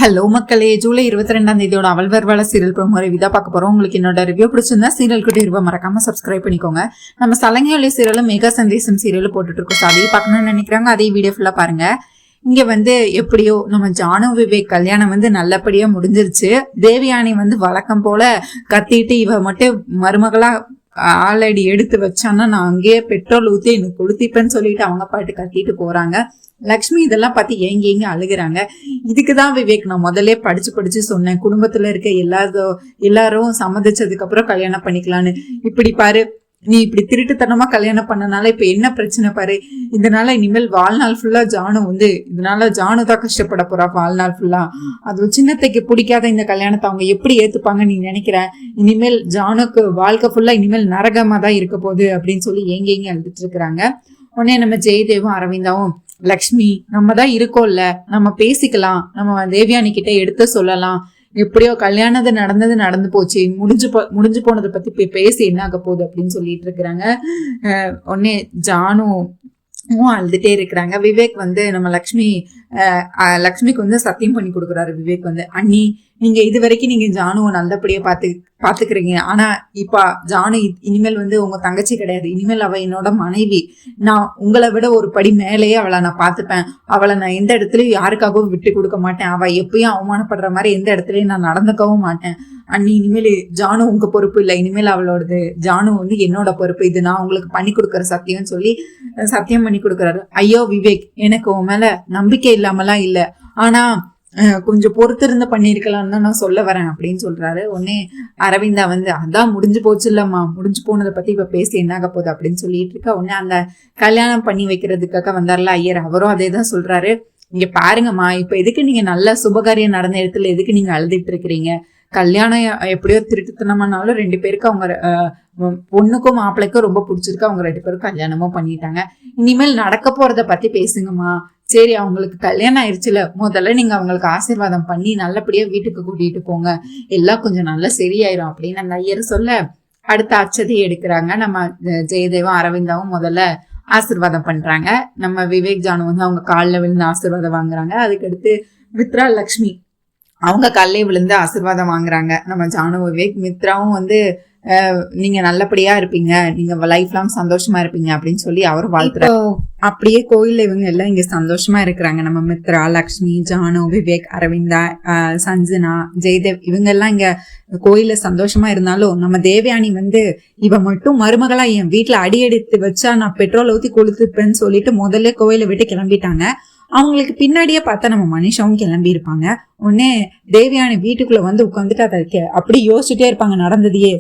Hello மக்களே, ஜூலை 22 அவள் வருவாள serial promo review தான் பார்க்க போறோம். உங்களுக்கு என்னோட ரிவ்யூ பிடிச்சிருந்தா சீரியல் கிட்ட இருப்ப மறக்காம சப்ஸ்கிரைப் பண்ணிக்கோங்க. நம்ம சலங்கையொலி சீரியலும் மேகா சந்தேசம் சீரியலும் போட்டுட்டு இருக்கோம். ஸோ அதையும் பார்க்கணும்னு நினைக்கிறாங்க, அதே வீடியோ ஃபுல்லா பாருங்க. இங்க எப்படியோ நம்ம ஜானு விவேக் கல்யாணம் நல்லபடியா முடிஞ்சிருச்சு. தேவயானி வழக்கம் போல கத்திட்டு இவ மட்டும் மருமகளா ஆல்ரெடி எடுத்து வச்சான்னா நான் அங்கேயே பெட்ரோல் ஊத்தி எனக்கு கொளுத்திப்பேன்னு சொல்லிட்டு அவங்க பாட்டு கத்திட்டு போறாங்க. லக்ஷ்மி இதெல்லாம் பார்த்து ஏங்கி அழுகுறாங்க. இதுக்குதான் விவேக் நான் முதல்ல படிச்சு சொன்னேன், குடும்பத்துல இருக்க எல்லாரும் சம்மதிச்சதுக்கு அப்புறம் கல்யாணம் பண்ணிக்கலான்னு. இப்படி பாரு, நீ இப்படி திருட்டுத்தனமா கல்யாணம் பண்ணனால இப்ப என்ன பிரச்சனை பாரு. இதனால இனிமேல் வாழ்நாள் ஃபுல்லா இதனால ஜானு தான் கஷ்டப்பட போறா வாழ்நாள் ஃபுல்லா. அது சின்னத்தைக்கு பிடிக்காத இந்த கல்யாணத்தை அவங்க எப்படி ஏத்துப்பாங்க நீ நினைக்கிற? இனிமேல் ஜானுக்கு வாழ்க்கை ஃபுல்லா இனிமேல் நரகமா தான் இருக்க போகுது அப்படின்னு சொல்லி ஏங்கி அழுதுட்டு இருக்கிறாங்க. உடனே நம்ம ஜெயதேவும் அரவிந்தாவும், லக்ஷ்மி நம்ம தான் இருக்கோம்ல, நம்ம பேசிக்கலாம், நம்ம தேவயானி கிட்ட எடுத்து சொல்லலாம், எப்படியோ கல்யாணத்து நடந்து போச்சு, முடிஞ்சு போனதை பத்தி பேசி என்ன ஆக போகுது அப்படின்னு சொல்லிட்டு இருக்கிறாங்க. உடனே ஜானு அழுதுட்டே இருக்கிறாங்க. விவேக் நம்ம லக்ஷ்மிக்கு சத்தியம் பண்ணி கொடுக்குறாரு. விவேக் அண்ணி, நீங்க இது வரைக்கும் நீங்க ஜானுவை நல்லபடியா பாத்துக்கிறீங்க. ஆனா இப்ப ஜானு இனிமேல் உங்க தங்கச்சி கிடையாது, இனிமேல் அவ என்னோட மனைவி. நான் உங்களை விட ஒரு படி மேலேயே அவளை நான் பாத்துப்பேன். அவளை நான் எந்த இடத்துலயும் யாருக்காகவும் விட்டு கொடுக்க மாட்டேன். அவ எப்பயும் அவமானப்படுற மாதிரி எந்த இடத்துலயும் நான் நடந்துக்கவும் மாட்டேன். அண்ணி, இனிமேல் ஜானு உங்க பொறுப்பு இல்லை, இனிமேல் அவளோடது. ஜானு என்னோட பொறுப்பு, இது நான் உங்களுக்கு பண்ணி கொடுக்குற சத்தியம் சொல்லி சத்தியம் பண்ணி கொடுக்குறாரு. ஐயோ விவேக், எனக்கு உன் மேல நம்பிக்கை இல்லாமலாம் இல்ல, ஆனா கொஞ்சம் பொறுத்திருந்து பண்ணிருக்கலாம்னு தான் நான் சொல்ல வரேன் அப்படின்னு சொல்றாரு. உடனே அரவிந்தா அதான் முடிஞ்சு போச்சு இல்லம்மா, முடிஞ்சு போனதை பத்தி இப்ப பேசி என்னாக போகுது அப்படின்னு சொல்லிட்டு இருக்கா. உடனே அந்த கல்யாணம் பண்ணி வைக்கிறதுக்காக வந்தார்ல ஐயர், அவரும் அதே தான் சொல்றாரு. இங்க பாருங்கம்மா, இப்ப எதுக்கு நீங்க நல்ல சுபகாரியம் நடந்த இடத்துல எதுக்கு நீங்க அழுதுட்டு இருக்கிறீங்க? கல்யாணம் எப்படியோ திருட்டுத்தனமானாலும் 2 பேருக்கு அவங்க பொண்ணுக்கும் மாப்பிள்ளைக்கும் ரொம்ப பிடிச்சிருக்கு, அவங்க 2 பேரும் கல்யாணமும் பண்ணிட்டாங்க. இனிமேல் நடக்க போறத பத்தி பேசுங்கம்மா. சரி, அவங்களுக்கு கல்யாணம் ஆயிடுச்சுல, முதல்ல நீங்க அவங்களுக்கு ஆசீர்வாதம் பண்ணி நல்லபடியா வீட்டுக்கு கூட்டிட்டு போங்க, எல்லாம் கொஞ்சம் நல்லா சரியாயிரும் அப்படின்னு அந்த ஐயர் சொல்ல அடுத்த அச்சதையை எடுக்கிறாங்க. நம்ம ஜெயதேவும் அரவிந்தாவும் முதல்ல ஆசீர்வாதம் பண்றாங்க. நம்ம விவேக் ஜானு அவங்க காலில் விழுந்து ஆசீர்வாதம் வாங்குறாங்க. அதுக்கடுத்து மித்ரா லக்ஷ்மி அவங்க கல்லை விழுந்து ஆசீர்வாதம் வாங்குறாங்க. நம்ம ஜானு விவேக் மித்ராவும் நீங்க நல்லபடியா இருப்பீங்க, நீங்க லைஃப் லாங் சந்தோஷமா இருப்பீங்க அப்படின்னு சொல்லி அவரும் வாழ்த்துறாரு. அப்படியே கோயில்ல இவங்க எல்லாம் இங்க சந்தோஷமா இருக்கிறாங்க. நம்ம மித்ரா, லக்ஷ்மி, ஜானு, விவேக், அரவிந்தா, சஞ்சனா, ஜெயதேவ் இவங்க எல்லாம் இங்க கோயில சந்தோஷமா இருந்தாலும் நம்ம தேவயானி இவ மட்டும் மருமகளா என் வீட்டுல அடி எடுத்து வச்சா நான் பெட்ரோல் ஊத்தி கொளுத்துப்பேன்னு சொல்லிட்டு முதல்ல கோயிலை விட்டு கிளம்பிட்டாங்க. அவங்களுக்கு பின்னாடியே பார்த்தா நம்ம மனுஷாவும் கிளம்பி இருப்பாங்க. உடனே தேவயானி வீட்டுக்குள்ள உட்காந்துட்டு அதை அப்படி யோசிச்சுட்டே இருப்பாங்க நடந்ததையே.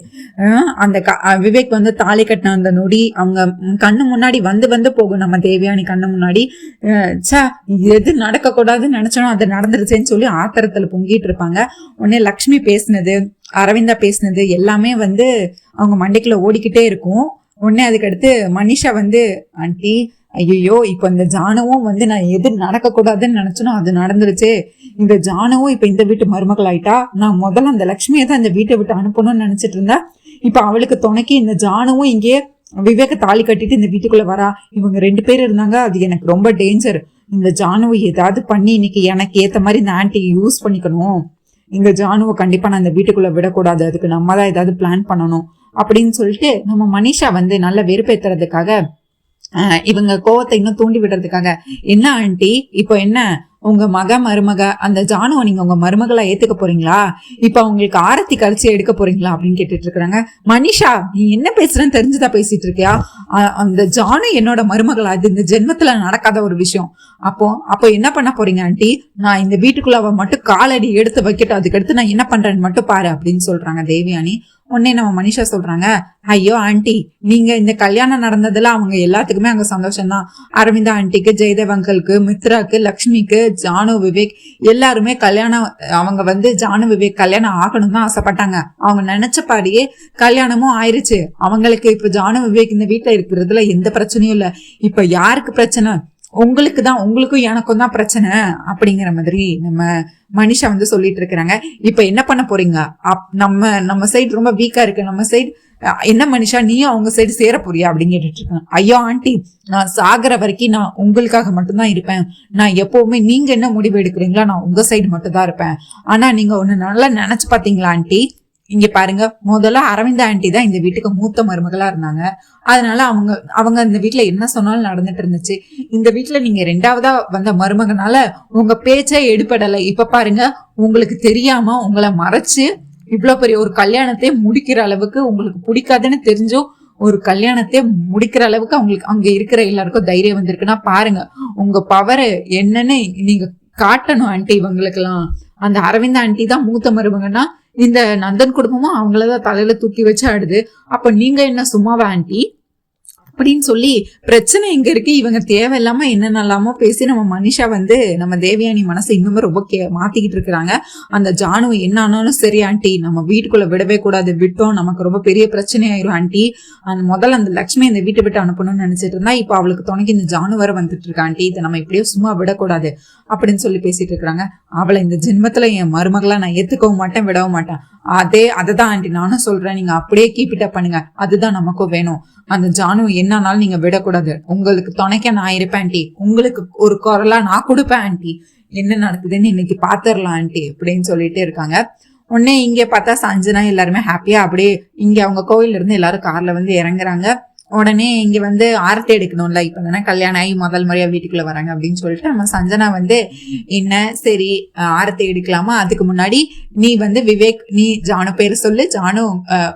அந்த விவேக் தாலி கட்டின அந்த நொடி அவங்க கண்ணு முன்னாடி வந்து போகும். நம்ம தேவயானி கண்ணு முன்னாடி எது நடக்க கூடாதுன்னு நினைச்சோம் அது நடந்துருச்சேன்னு சொல்லி ஆத்திரத்துல பொங்கிட்டு இருப்பாங்க. உடனே லக்ஷ்மி பேசினது, அரவிந்தா பேசினது எல்லாமே அவங்க மண்டைக்குள்ள ஓடிக்கிட்டே இருக்கும். உடனே அதுக்கடுத்து மனிஷா ஆண்டி, ஐயோ இப்ப இந்த ஜானவும் நான் எது நடக்க கூடாதுன்னு நினைச்சனோ அது நடந்துருச்சு. இந்த ஜானவும் இப்ப இந்த வீட்டு மருமகள் ஆயிட்டா. நான் முதல்ல அந்த லட்சுமியை தான் இந்த வீட்டை விட்டு அனுப்பணும்னு நினைச்சிட்டு இருந்தா, இப்ப அவளுக்கு துணைக்கி இந்த ஜானவும் இங்கே விவேக தாலி கட்டிட்டு இந்த வீட்டுக்குள்ள வரா. இவங்க 2 பேர் இருந்தாங்க, அது எனக்கு ரொம்ப டேஞ்சர். இந்த ஜானுவை ஏதாவது பண்ணி இன்னைக்கு எனக்கு ஏத்த மாதிரி இந்த ஆன்டி யூஸ் பண்ணிக்கணும். இந்த ஜானுவை கண்டிப்பா நான் இந்த வீட்டுக்குள்ள விடக்கூடாது, அதுக்கு நம்ம தான் ஏதாவது பிளான் பண்ணணும் அப்படின்னு சொல்லிட்டு நம்ம மனிஷா நல்ல வெறுப்பேத்துறதுக்காக இவங்க கோவத்தை இன்னும் தூண்டி விடுறதுக்காக, என்ன ஆண்டி இப்போ என்ன உங்க மருமக அந்த ஜானுவை நீங்க உங்க மருமகளா ஏத்துக்க போறீங்களா? இப்ப அவங்களுக்கு ஆரத்தி கழிச்சு எடுக்க போறீங்களா அப்படின்னு கேட்டுட்டு இருக்காங்க. மனிஷா, நீ என்ன பேசுறன்னு தெரிஞ்சுதான் பேசிட்டு இருக்கியா? அந்த ஜானு என்னோட மருமகளா? அது இந்த ஜென்மத்துல நடக்காத ஒரு விஷயம். அப்போ என்ன பண்ண போறீங்க ஆண்டி? நான் இந்த வீட்டுக்குள்ள அவ மட்டும் காலடி எடுத்து வைக்கட்டும், அதுக்கடுத்து நான் என்ன பண்றேன்னு மட்டும் பாரு அப்படின்னு சொல்றாங்க தேவயானி. உடனே நம்ம மனிஷா சொல்றாங்க, ஐயோ ஆண்டி, நீங்க இந்த கல்யாணம் நடந்ததுல அவங்க எல்லாத்துக்குமே அங்க சந்தோஷம்தான். அரவிந்தா ஆண்டிக்கு, ஜெயதேவ் அங்கிளுக்கு, மித்ராக்கு, லக்ஷ்மிக்கு, ஜானு, விவேக் எல்லாருமே கல்யாணம் அவங்க ஜானு விவேக் கல்யாணம் ஆகணும் தான் ஆசைப்பட்டாங்க. அவங்க நினைச்சபாடியே கல்யாணமும் ஆயிருச்சு. அவங்களுக்கு இப்ப ஜானு விவேக் இந்த வீட்டுல இருக்கிறதுல எந்த பிரச்சனையும் இல்ல. இப்ப யாருக்கு பிரச்சனை? உங்களுக்கு தான், உங்களுக்கும் எனக்கும் தான் பிரச்சனை அப்படிங்கிற மாதிரி நம்ம மனிஷா சொல்லிட்டு இருக்கிறாங்க. இப்ப என்ன பண்ண போறீங்க? நம்ம சைடு ரொம்ப வீக்கா இருக்கு, நம்ம சைடு என்ன மனுஷா நீயும் அவங்க சைடு சேர போறியா அப்படின்னு கேட்டுட்டு இருக்கேன். ஐயோ ஆண்டி, நான் சாகிற வரைக்கும் நான் உங்களுக்காக மட்டும்தான் இருப்பேன். நான் எப்பவுமே நீங்க என்ன முடிவு எடுக்கிறீங்களோ நான் உங்க சைடு மட்டும் தான் இருப்பேன். ஆனா நீங்க ஒண்ணு நல்லா நினைச்சு பாத்தீங்களா ஆண்டி, இங்க பாருங்க, முதல்ல அரவிந்த ஆண்டி தான் இந்த வீட்டுக்கு மூத்த மருமகளா இருந்தாங்க. அதனால அவங்க இந்த வீட்டுல என்ன சொன்னாலும் நடந்துட்டு இருந்துச்சு. இந்த வீட்டுல நீங்க 2ஆவதா வந்த மருமகனால உங்க பேச்சே எடுபடலை. இப்ப பாருங்க, உங்களுக்கு தெரியாம உங்களை மறைச்சு இவ்வளவு பெரிய ஒரு கல்யாணத்தை முடிக்கிற அளவுக்கு, உங்களுக்கு பிடிக்காதுன்னு தெரிஞ்சும் ஒரு கல்யாணத்தை முடிக்கிற அளவுக்கு அவங்களுக்கு அங்க இருக்கிற எல்லாருக்கும் தைரியம் வந்திருக்குன்னா பாருங்க, உங்க பவர் என்னன்னு நீங்க காட்டணும் ஆண்டி. இவங்களுக்கு எல்லாம் அந்த அரவிந்த ஆண்டி தான் மூத்த மருமகன்னா இந்த நந்தன் குடும்பமும் அவங்களதான் தலையில தூக்கி வச்சு ஆடுது. அப்ப நீங்க என்ன சும்மாவா ஆண்டி அப்படின்னு சொல்லி பிரச்சனை எங்க இருக்கு, இவங்க தேவையில்லாம என்னென்னலாமோ பேசி நம்ம மனிஷா வந்து நம்ம தேவயானி மனசை இன்னுமே ரொம்ப மாத்திக்கிட்டு இருக்கிறாங்க. அந்த ஜானு என்ன ஆனாலும் சரி ஆண்டி, நம்ம வீட்டுக்குள்ள விடவே கூடாது, விட்டோம் நமக்கு ரொம்ப பெரிய பிரச்சனை ஆயிரும் ஆண்டி. முதல்ல அந்த லட்சுமி இந்த வீட்டை விட்டு அனுப்பணும்னு நினைச்சிட்டு இருந்தா இப்ப அவளுக்கு துணைக்கு இந்த ஜானு வர வந்துட்டு இருக்கா ஆண்டி, இதை நம்ம இப்படியே சும்மா விடக்கூடாது அப்படின்னு சொல்லி பேசிட்டு இருக்கிறாங்க. அவளை இந்த ஜென்மத்துல என் மருமகளா நான் ஏத்துக்கவும் மாட்டேன், விடவும் மாட்டேன். அதுதான் ஆண்டி நானும் சொல்றேன், நீங்க அப்படியே கீப் இட் அப் பண்ணுங்க, அதுதான் நமக்கும் வேணும். அந்த ஜானு என்னன்னாலும் நீங்க விடக்கூடாது, உங்களுக்கு துணைக்க நான் இருப்பேன் ஆண்டி, உங்களுக்கு ஒரு குரலா நான் கொடுப்பேன் ஆண்டி, என்ன நடக்குதுன்னு இன்னைக்கு பாத்துரலாம் ஆண்டி அப்படின்னு சொல்லிட்டு இருக்காங்க. உடனே இங்க பார்த்தா சஞ்சனா எல்லாருமே ஹாப்பியா அப்படியே இங்க அவங்க கோயில்ல இருந்து எல்லாரும் கார்ல வந்து இறங்குறாங்க. உடனே இங்க வந்து ஆரத்தி எடுக்கணும்ல, இப்ப தானே கல்யாணம் ஆகி முதல் முறையா வீட்டுக்குள்ள வராங்க அப்படின்னு சொல்லிட்டு நம்ம சஞ்சனா வந்து என்ன சரி ஆரத்தி எடுக்கலாமா, அதுக்கு முன்னாடி நீ வந்து விவேக், நீ ஜானு பேரு சொல்லு, ஜானு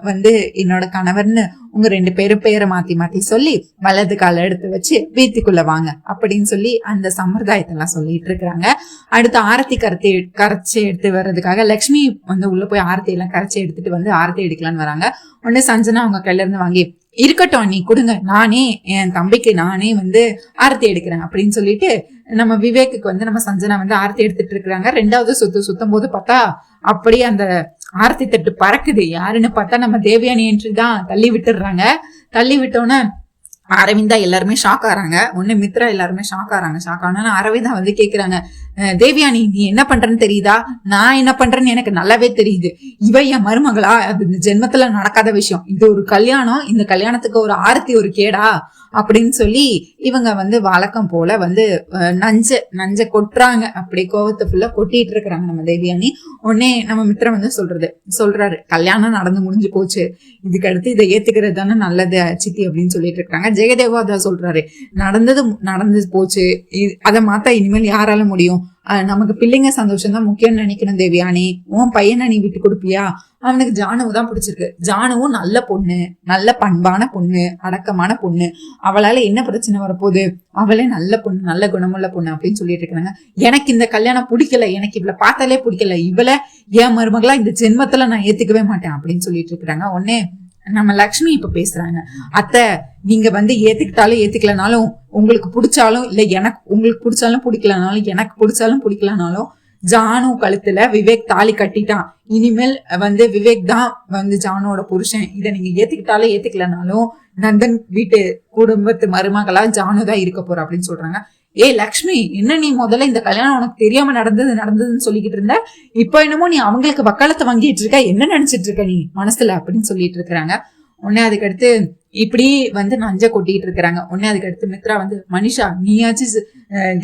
வந்து என்னோட கணவர்னு உங்க 2 பேரும் பேரை மாத்தி மாத்தி சொல்லி வலது கால எடுத்து வச்சு வீட்டுக்குள்ள வாங்க அப்படின்னு சொல்லி அந்த சம்பிரதாயத்தெல்லாம் சொல்லிட்டு இருக்கிறாங்க. அடுத்து ஆரத்தி கரைச்சி எடுத்து வர்றதுக்காக லட்சுமி வந்து உள்ள போய் ஆரத்தி எல்லாம் கரைச்சி எடுத்துட்டு வந்து ஆரத்தி எடுக்கலான்னு வராங்க. உடனே சஞ்சனா அவங்க கையில இருந்து வாங்கி இருக்கட்டும் நீ கொடுங்க, நானே என் தம்பிக்கு நானே வந்து ஆரத்தி எடுக்கிறேன் அப்படின்னு சொல்லிட்டு நம்ம விவேக்கு வந்து நம்ம சஞ்சனா வந்து ஆரத்தி எடுத்துட்டு இருக்கிறாங்க. 2வது சுத்தும் போது பார்த்தா அப்படியே அந்த ஆரத்தி தட்டு பறக்குது. யாருன்னு பார்த்தா நம்ம தேவயானி என்று தான் தள்ளி விட்டுடுறாங்க. தள்ளி விட்டோன்னே அரவிந்தா எல்லாருமே ஷாக் ஆறாங்க. ஒண்ணு மித்ரா எல்லாருமே ஷாக் ஆனா அரவிந்தா வந்து கேக்குறாங்க, தேவயானி நீ என்ன பண்றன்னு தெரியுதா, நான் என்ன பண்றேன்னு எனக்கு நல்லாவே தெரியுது, இவ என் மருமகளா, அது இந்த ஜென்மத்துல நடக்காத விஷயம், இது ஒரு கல்யாணம், இந்த கல்யாணத்துக்கு ஒரு ஆரத்தி ஒரு கேடா அப்படின்னு சொல்லி இவங்க வந்து வழக்கம் போல வந்து நஞ்ச கொட்டுறாங்க. அப்படி கோவத்தை ஃபுல்லா கொட்டிட்டு இருக்கிறாங்க நம்ம தேவயானி. உடனே நம்ம மித்ரா வந்து சொல்றாரு கல்யாணம் நடந்து முடிஞ்சு போச்சு, இதுக்கு அடுத்து இதை ஏத்துக்கிறது தானே நல்லது சித்தி அப்படின்னு சொல்லிட்டு இருக்காங்க. ஜெயதேவா அதான் சொல்றாரு, நடந்து போச்சு, அதை மாத்தா இனிமேல் யாரால முடியும், நமக்கு பிள்ளைங்க சந்தோஷம் தான் முக்கியம்னு நினைக்கணும் தேவயானி, உன் பையனை நீ விட்டு கொடுப்பியா, அவனுக்கு ஜானுவும் தான் பிடிச்சிருக்கு, ஜானுவும் நல்ல பொண்ணு, நல்ல பண்பான பொண்ணு, அடக்கமான பொண்ணு, அவளால என்ன பிரச்சனை வரப்போகுது, அவளே நல்ல பொண்ணு, நல்ல குணமுள்ள பொண்ணு அப்படின்னு சொல்லிட்டு இருக்காங்க. எனக்கு இந்த கல்யாணம் பிடிக்கல, எனக்கு இவளை பார்த்தாலே பிடிக்கல, இவளை என் மருமகளா இந்த ஜென்மத்துல நான் ஏத்துக்கவே மாட்டேன் அப்படின்னு சொல்லிட்டு இருக்கிறாங்க. உடனே நம்ம லக்ஷ்மி இப்ப பேசுறாங்க, அத்தை நீங்க வந்து ஏத்துக்கிட்டாலும் ஏத்துக்கலனாலும், உங்களுக்கு பிடிச்சாலும் இல்ல எனக்கு உங்களுக்கு பிடிச்சாலும் பிடிக்கலனாலும், எனக்கு பிடிச்சாலும் பிடிக்கலனாலும், ஜானு கழுத்துல விவேக் தாலி கட்டிட்டான், இனிமேல் வந்து விவேக் தான் வந்து ஜானுவோட புருஷன், இதை நீங்க ஏத்துக்கிட்டாலும் ஏத்துக்கலனாலும் நந்தன் வீட்டு குடும்பத்து மருமகளா ஜானு தான் இருக்க போற அப்படின்னு சொல்றாங்க. லக்ஷ்மி என்ன நீ முதல்ல இந்த கல்யாணம் உனக்கு தெரியாம நடந்ததுன்னு சொல்லிக்கிட்டு இருந்த, இப்ப என்னமோ நீ அவங்களுக்கு வக்காலத்தை வாங்கிட்டு இருக்க, என்ன நினைச்சிட்டு இருக்க நீ மனசுல அப்படின்னு சொல்லிட்டு இருக்கிறாங்க. உடனே அதுக்கடுத்து இப்படி வந்து நஞ்ச கொட்டிட்டு இருக்கிறாங்க. உடனே அதுக்கடுத்து மித்ரா வந்து மனிஷா நீயாச்சும்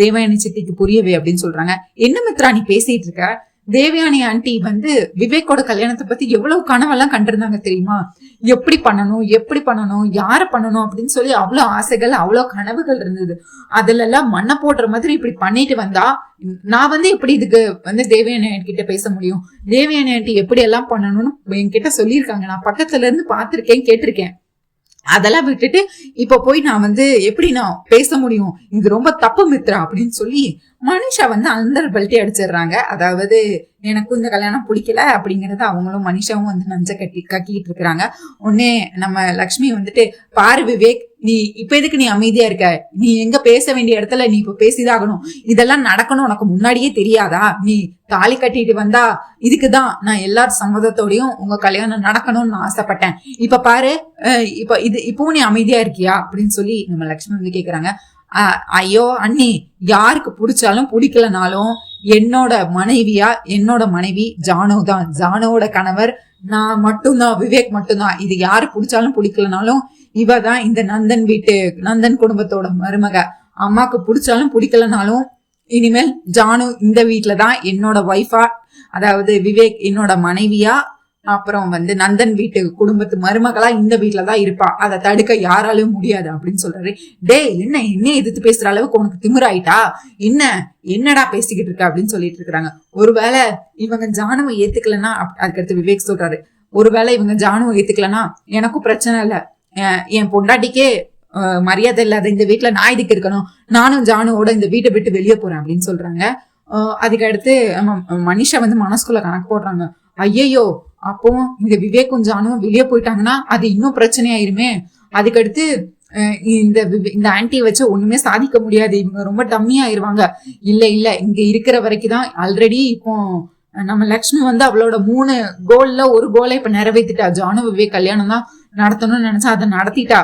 தேவயானி சித்திக்கு புரியவே அப்படின்னு சொல்றாங்க. என்ன மித்ரா நீ பேசிட்டு இருக்க, தேவயானி ஆண்டி வந்து விவேக்கோட கல்யாணத்தை பத்தி எவ்வளவு கனவெல்லாம் கண்டிருந்தாங்க தெரியுமா, எப்படி பண்ணணும் யார பண்ணணும் அப்படின்னு சொல்லி அவ்வளவு ஆசைகள் அவ்வளவு கனவுகள் இருந்தது, அதுல எல்லாம் மண்ணை போடுற மாதிரி இப்படி பண்ணிட்டு வந்தா நான் வந்து எப்படி இதுக்கு வந்து தேவயானி ஆண்டி கிட்ட பேச முடியும், தேவயானி ஆண்டி எப்படி எல்லாம் பண்ணணும்னு என்கிட்ட சொல்லியிருக்காங்க, நான் பக்கத்துல இருந்து பாத்திருக்கேன் கேட்டிருக்கேன், அதெல்லாம் விட்டுட்டு இப்ப போய் நான் வந்து எப்படி நான் பேச முடியும், இது ரொம்ப தப்பு மித்ரா அப்படின்னு சொல்லி மனிஷா வந்து அந்த பல்ட்டி அடிச்சிடுறாங்க. அதாவது எனக்கும் இந்த கல்யாணம் பிடிக்கல அப்படிங்கறத அவங்களும் மனிஷாவும் வந்து நஞ்ச கக்கிட்டு இருக்கிறாங்க. உடனே நம்ம லக்ஷ்மி வந்துட்டு பாரு விவேக், நீ இப்ப எதுக்கு நீ அமைதியா இருக்க, நீ எங்க பேச வேண்டிய இடத்துல நீ இப்ப பேசிதாகணும், இதெல்லாம் நடக்கணும் உனக்கு முன்னாடியே தெரியாதா, நீ தாலி கட்டிட்டு வந்தா இதுக்குதான் நான் எல்லார் சம்மதத்தோடையும் உங்க கல்யாணம் நடக்கணும்னு நான் ஆசைப்பட்டேன், இப்ப பாரு இப்பவும் நீ அமைதியா இருக்கியா அப்படின்னு சொல்லி நம்ம லக்ஷ்மி வந்து கேக்குறாங்க. ஐயோ அண்ணி, யாருக்கு பிடிச்சாலும் பிடிக்கலனாலும் என்னோட மனைவி ஜானு தான், ஜானுவோட கணவர் நான் மட்டும்தான், விவேக் மட்டும்தான். இது யாரு பிடிச்சாலும் பிடிக்கலனாலும் இவ தான் இந்த நந்தன் குடும்பத்தோட மருமக. அம்மாக்கு பிடிச்சாலும் பிடிக்கலனாலும் இனிமேல் ஜானு இந்த வீட்டுலதான் என்னோட ஒய்ஃபா, அதாவது விவேக் என்னோட மனைவியா, அப்புறம் நந்தன் வீட்டு குடும்பத்து மருமகளா இந்த வீட்டுலதான் இருப்பா. அதை தடுக்க யாராலும் முடியாது அப்படின்னு சொல்றாரு. டே, என்ன எதிர்த்து பேசுற அளவுக்கு உனக்கு திமிராயிட்டா? என்னடா பேசிக்கிட்டு இருக்க அப்படின்னு சொல்லிட்டு இருக்காங்க. ஒருவேளை இவங்க ஜானுவை ஏத்துக்கலன்னா, அதுக்கடுத்து விவேக் சொல்றாரு, ஒருவேளை இவங்க ஜானுவை ஏத்துக்கலன்னா எனக்கும் பிரச்சனை இல்ல, என் பொண்டாட்டிக்கே மரியாதை இல்லாத இந்த வீட்டுல நான் இதுக்கு இருக்கணும், நானும் ஜானுவோட இந்த வீட்டை விட்டு வெளியே போறேன் அப்படின்னு சொல்றாங்க. அதுக்கடுத்து மனிஷா மனசுக்குள்ள கணக்கு போடுறாங்க. ஐயையோ, அப்போ இந்த விவேக்கும் ஜானுவும் வெளியே போயிட்டாங்கன்னா அது இன்னும் பிரச்சனையாயிருமே. அதுக்கடுத்து இந்த ஆன்டியை வச்சு ஒண்ணுமே சாதிக்க முடியாது, இவங்க ரொம்ப டம்மியாயிருவாங்க. இல்ல இங்க இருக்கிற வரைக்கும் தான். ஆல்ரெடி இப்போ நம்ம லக்ஷ்மி அவளோட 3 கோல்ல ஒரு கோலை இப்ப நிறைவேற்றிட்டா. ஜானு விவேக் கல்யாணம் தான் நடத்தணும்னு நினைச்சா அதை நடத்திட்டா.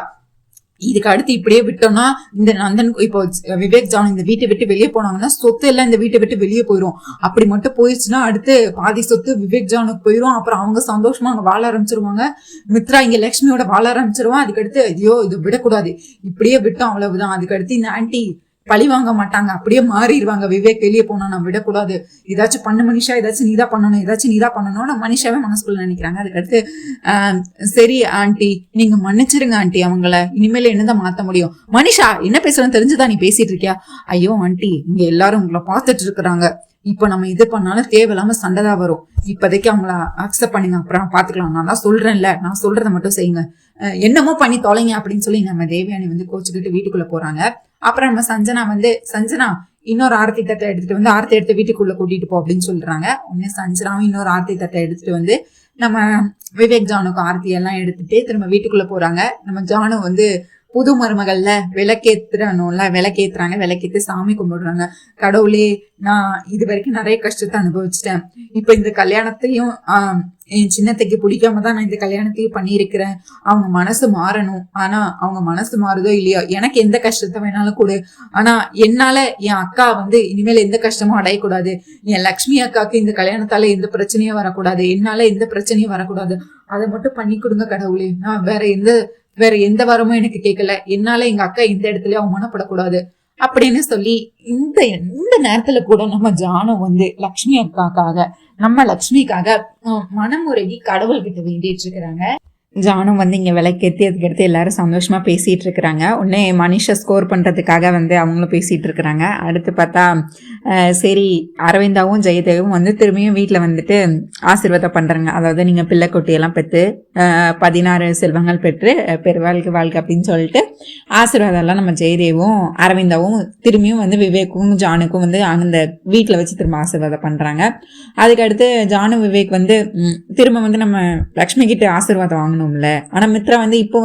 இதுக்கு அடுத்து இப்படியே விட்டோம்னா இந்த நந்தன் இப்போ விவேக் ஜானு இந்த வீட்டை விட்டு வெளியே போனாங்கன்னா சொத்து எல்லாம் இந்த வீட்டை விட்டு வெளியே போயிரும். அப்படி மட்டும் போயிடுச்சுன்னா அடுத்து பாதி சொத்து விவேக் ஜானுக்கு போயிரும். அப்புறம் அவங்க சந்தோஷமா அங்க வாழ ஆரம்பிச்சிருவாங்க. மித்ரா இங்க லட்சுமியோட வாழ ஆரம்பிச்சிருவான். அதுக்கடுத்து ஐயோ இதை விடக்கூடாது, இப்படியே விட்டோம் அவ்வளவுதான். அதுக்கடுத்து இந்த ஆன்டி பழி வாங்க மாட்டாங்க, அப்படியே மாறிடுவாங்க. விவேக் வெளியே போனா நான் விடக்கூடாது, ஏதாச்சும் பண்ணு மனிஷா, ஏதாச்சும் நீதான் பண்ணணும் நான் மனிஷாவே மனசுக்குள்ள நினைக்கிறாங்க. அதுக்கடுத்து சரி ஆண்டி, நீங்க மன்னிச்சிருங்க ஆண்டி, அவங்கள இனிமேல என்னதான் மாத்த முடியும். மனிஷா என்ன பேசுறேன்னு தெரிஞ்சுதான் நீ பேசிட்டு இருக்கியா? ஐயோ ஆண்டி, இங்க எல்லாரும் உங்களை பார்த்துட்டு இருக்கிறாங்க, இப்ப நம்ம இது பண்ணாலும் தேவையில்லாம சண்டைதான் வரும். இப்போதைக்கு அவங்கள அக்செப்ட் பண்ணுங்க, அப்புறம் பாத்துக்கலாம். நான் தான் சொல்றேன்ல, நான் சொல்றதை மட்டும் செய்யுங்க, என்னமோ பண்ணி தொலைங்க அப்படின்னு சொல்லி நம்ம தேவயானி கோச்சுக்கிட்டு வீட்டுக்குள்ள போறாங்க. அப்புறம் நம்ம சஞ்சனா இன்னொரு ஆரத்தி தட்டை எடுத்துட்டு ஆரத்தி எடுத்து வீட்டுக்குள்ள கூட்டிட்டு போ அப்படின்னு சொல்றாங்க. உடனே சஞ்சனாவும் இன்னொரு ஆரத்தி தட்டை எடுத்துட்டு நம்ம விவேக் ஜானுக்கு ஆரத்தி எல்லாம் எடுத்துட்டு திரும்ப வீட்டுக்குள்ள போறாங்க. நம்ம ஜானு புது மருமகள்ல விளக்கேத்துறாங்க. விளக்கேத்து சாமி கும்பிடுறாங்க. கடவுளே, நான் இது வரைக்கும் நிறைய கஷ்டத்தை அனுபவிச்சிட்டேன். இப்ப இந்த கல்யாணத்தையும் என் சின்னத்தைக்கு பிடிக்காம தான் நான் இந்த கல்யாணத்தையும் பண்ணியிருக்கிறேன். அவங்க மனசு மாறணும். ஆனா அவங்க மனசு மாறுதோ இல்லையோ, எனக்கு எந்த கஷ்டத்தை வேணாலும் கொடு. ஆனா என்னால என் அக்கா இனிமேல் எந்த கஷ்டமும் அடையக்கூடாது. என் லக்ஷ்மி அக்காவுக்கு இந்த கல்யாணத்தால எந்த பிரச்சனையும் வரக்கூடாது. என்னால எந்த பிரச்சனையும் வரக்கூடாது. அதை மட்டும் பண்ணி கொடுங்க கடவுளே. நான் வேற எந்த வரமும் எனக்கு கேட்கல. என்னால எங்க அக்கா எந்த இடத்துலயும் அவமானப்படக்கூடாது அப்படின்னு சொல்லி இந்த நேரத்துல கூட நம்ம ஜானு லக்ஷ்மிக்காக மனமுறைகி கடவுள்கிட்ட வேண்டிட்டு இருக்கிறாங்க. ஜானு இங்க விளக்கேத்தி அதுக்கடுத்து எல்லாரும் சந்தோஷமா பேசிட்டு இருக்கிறாங்க. உடனே மனிஷா ஸ்கோர் பண்றதுக்காக அவங்களும் பேசிட்டு இருக்கிறாங்க. அடுத்து பார்த்தா சரி, அரவிந்தாவும் ஜெயதேவும் திரும்பியும் வீட்டுல ஆசீர்வாதம் பண்றாங்க. அதாவது நீங்க பிள்ளை குட்டியெல்லாம் பெற்று 16 செல்வங்கள் பெற்று பெருவாழ்க்கை வாழ்க்கை அப்படின்னு சொல்லிட்டு ஆசீர்வாதம் எல்லாம் நம்ம ஜெயதேவும் அரவிந்தாவும் திரும்பியும் விவேக்கும் ஜானுக்கும் அந்த வீட்டுல வச்சு திரும்ப ஆசீர்வாதம் பண்றாங்க. அதுக்கடுத்து ஜானு விவேக் திரும்ப நம்ம லக்ஷ்மி கிட்ட ஆசீர்வாதம் வாங்கணும். ஆனா மித்ரா இப்போ